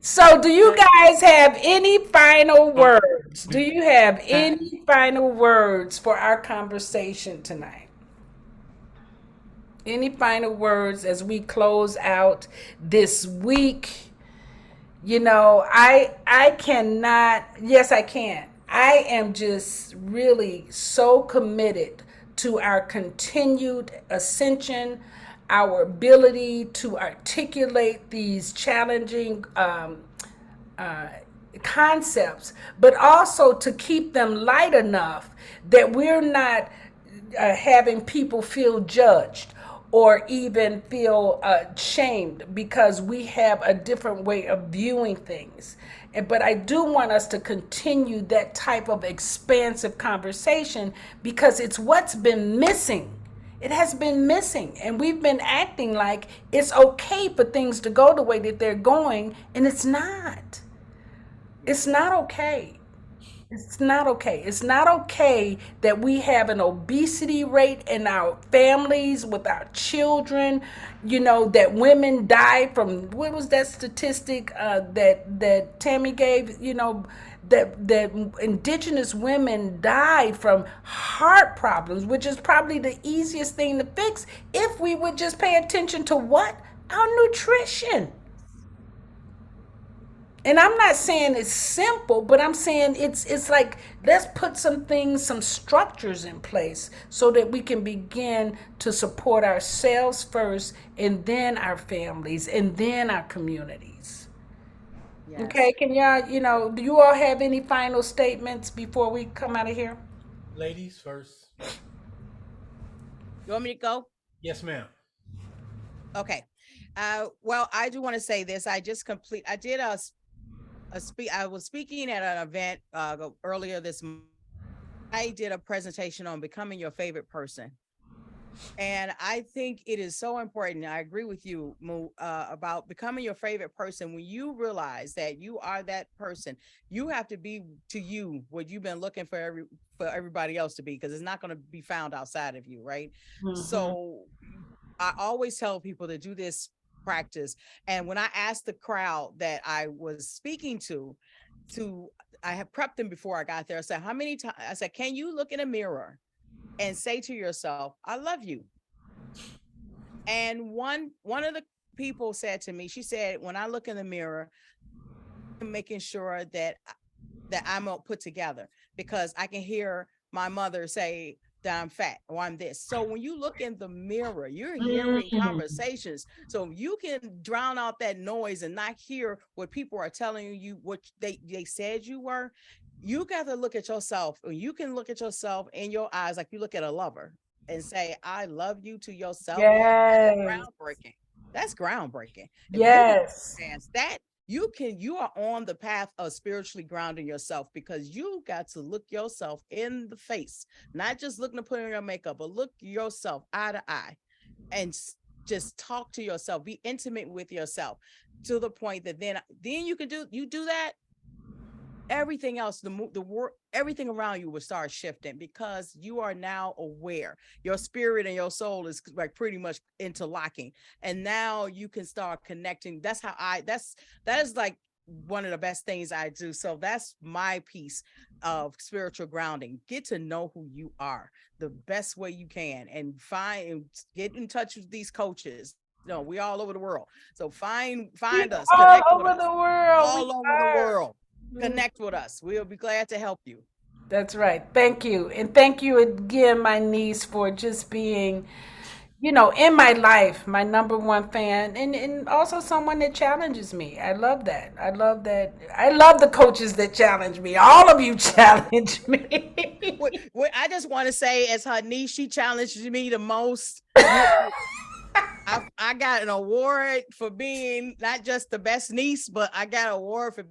So, do you But guys have any final words? Do you have any final words for our conversation tonight? Any final words as we close out this week I cannot. Yes, I can. I am just really so committed to our continued ascension, our ability to articulate these challenging uh, concepts, but also to keep them light enough that we're not having people feel judged or even feel shamed because we have a different way of viewing things. But I do want us to continue that type of expansive conversation because it's what's been missing. It has been missing, and we've been acting like it's okay for things to go the way that they're going, and it's not. It's not okay. It's not okay. It's not okay that we have an obesity rate in our families with our children. That women die from, what was that statistic that Tammy gave? That indigenous women die from heart problems, which is probably the easiest thing to fix if we would just pay attention to what? Our nutrition. And I'm not saying it's simple, but I'm saying it's like, let's put some things, some structures in place so that we can begin to support ourselves first, and then our families, and then our communities. Okay, Yes. can y'all, do you all have any final statements before we come out of here? Ladies first. You want me to go? Yes, ma'am. Okay. Well, I do want to say this. I did a speak. I was speaking at an event earlier this month. I did a presentation on becoming your favorite person. And I think it is so important. I agree with you, Moo, about becoming your favorite person. When you realize that you are that person, you have to be to you what you've been looking for everybody else to be, because it's not going to be found outside of you, right? Mm-hmm. So I always tell people to do this practice. And when I asked the crowd that I was speaking to I have prepped them before I got there. I said, how many times? I said, can you look in a mirror and say to yourself, I love you? And one of the people said to me, she said, when I look in the mirror, I'm making sure that I'm put together, because I can hear my mother say that I'm fat or I'm this. So when you look in the mirror, you're hearing Mm-hmm. conversations. So you can drown out that noise and not hear what people are telling you, what they said you were. You got to look at yourself, and you can look at yourself in your eyes like you look at a lover and say, I love you to yourself. That's Yes. groundbreaking. That's groundbreaking. If you can Yes. understand that, you are on the path of spiritually grounding yourself, because you got to look yourself in the face, not just looking to put on your makeup, but look yourself eye to eye and just talk to yourself, be intimate with yourself, to the point that then you do that, everything else, the work, everything around you will start shifting, because you are now aware. Your spirit and your soul is like pretty much interlocking, and now you can start connecting. That is like one of the best things I do. So that's my piece of spiritual grounding. Get to know who you are the best way you can, and get in touch with these coaches. No, we all over the world. So We find us, all connect with over us, the world. We all over the are. world. Connect with us. We'll be glad to help you. That's right. Thank you. And thank you again, my niece, for just being, in my life, my number one fan, and also someone that challenges me. I love that. I love that. I love the coaches that challenge me. All of you challenge me. I just want to say, as her niece, she challenged me the most. I got an award for being not just the best niece, but I got an award for.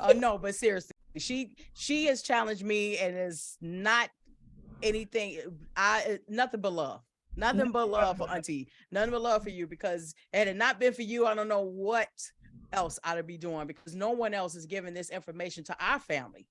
Oh no, but seriously, she has challenged me, and is not anything. I nothing but love. Nothing but love for Auntie. Nothing but love for you, because had it not been for you, I don't know what else I'd be doing, because no one else is giving this information to our family.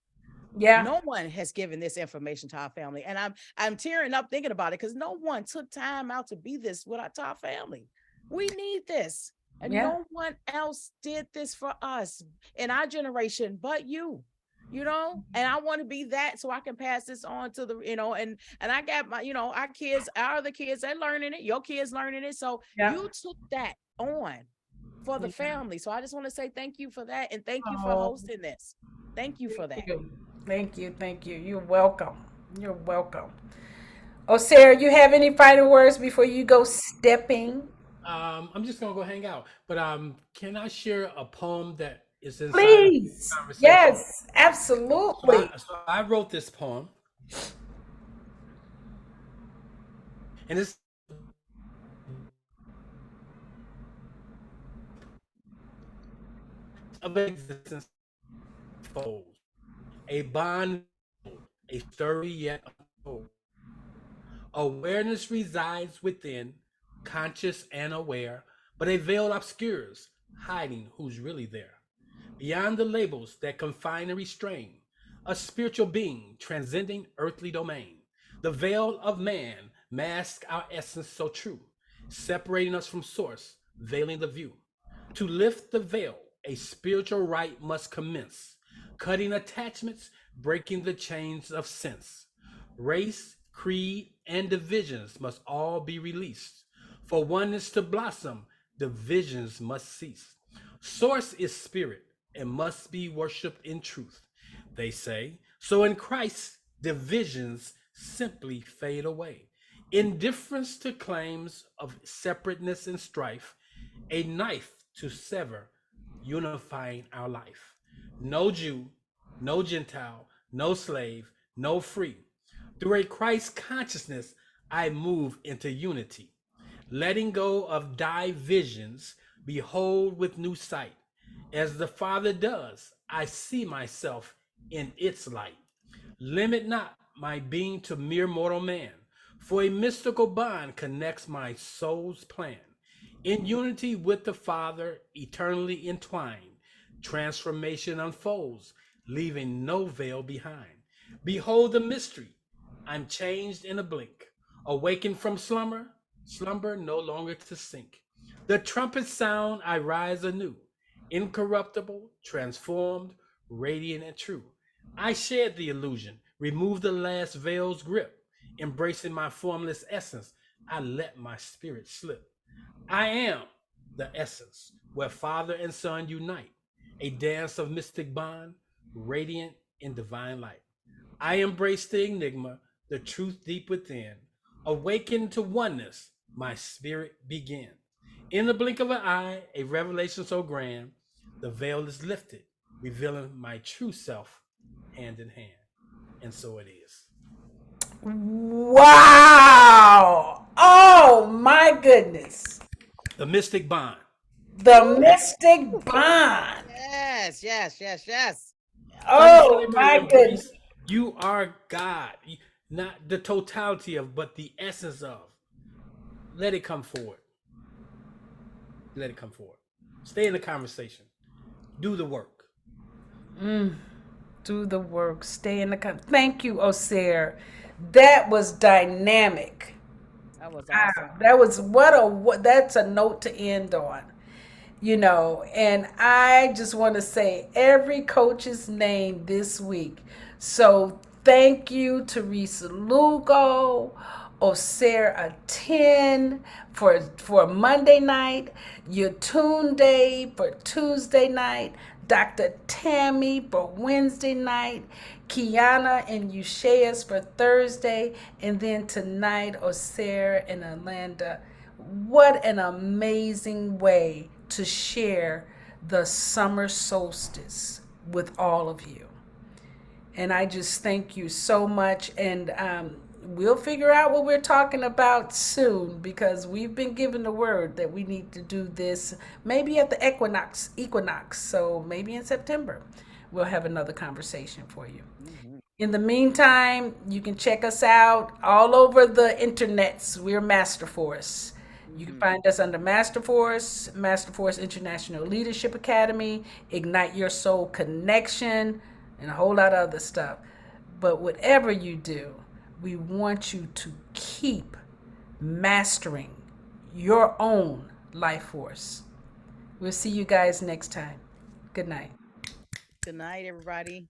Yeah. No one has given this information to our family, and I'm tearing up thinking about it, because no one took time out to be this with our family. We need this, and Yeah. no one else did this for us in our generation but you. And I want to be that, so I can pass this on to and I got my, our kids, our other kids, they're learning it, your kids learning it, so Yeah. you took that on for the family. So I just want to say thank you for that. And thank you for Oh, hosting this. Thank you for thank that. you. Thank you. Thank you. You're welcome. You're welcome. Oh, Sarah, you have any final words before you go stepping? I'm just gonna go hang out. But can I share a poem that is inside of this Please. conversation? Yes, absolutely. So I wrote this poem, and it's of existence folds, a bond, a story yet untold. Awareness resides within, conscious and aware, but a veil obscures, hiding who's really there. Beyond the labels that confine and restrain, a spiritual being transcending earthly domain. The veil of man masks our essence so true, separating us from source, veiling the view. To lift the veil, a spiritual rite must commence, cutting attachments, breaking the chains of sense. Race, creed, and divisions must all be released. For oneness to blossom, divisions must cease. Source is spirit and must be worshiped in truth, they say. So in Christ, divisions simply fade away. Indifference to claims of separateness and strife, a knife to sever, unifying our life. No Jew, no Gentile, no slave, no free. Through a Christ consciousness, I move into unity. Letting go of divisions, behold with new sight. As the Father does, I see myself in its light. Limit not my being to mere mortal man, for a mystical bond connects my soul's plan. In unity with the Father, eternally entwined, transformation unfolds, leaving no veil behind. Behold the mystery. I'm changed in a blink, awakened from slumber, slumber no longer to sink. The trumpet sound, I rise anew, incorruptible, transformed, radiant and true. I shed the illusion, removed the last veil's grip, embracing my formless essence. I let my spirit slip. I am the essence where Father and Son unite, a dance of mystic bond, radiant in divine light. I embrace the enigma, the truth deep within. Awakened to oneness, my spirit begins. In the blink of an eye, a revelation so grand, the veil is lifted, revealing my true self hand in hand. And so it is. Wow. Oh, my goodness. The mystic bond. The Woo! mystic bond. Yes, yes, yes, yes. Oh, Understand and my goodness. embrace you are God, not the totality of, but the essence of. Let it come forward. Let it come forward. Stay in the conversation. Do the work. Do the work. Stay in the. Thank you, Osir. That was dynamic. That was awesome. Wow, that was that's a note to end on. And I just want to say every coach's name this week. So thank you, Teresa Lugo, Oser Aten for Monday night, Day for Tuesday night, Dr. Tammy for Wednesday night, Kiana and Usheas for Thursday, and then tonight, Oser and Alanda. What an amazing way to share the summer solstice with all of you. And I just thank you so much. And we'll figure out what we're talking about soon because we've been given the word that we need to do this maybe at the equinox. So maybe in September, we'll have another conversation for you. Hmm. In the meantime, you can check us out all over the internets. We're Masterforce. You can Hmm. find us under Masterforce, Masterforce International Leadership Academy, Ignite Your Soul Connection, and a whole lot of other stuff. But whatever you do, we want you to keep mastering your own life force. We'll see you guys next time. Good night. Good night, everybody.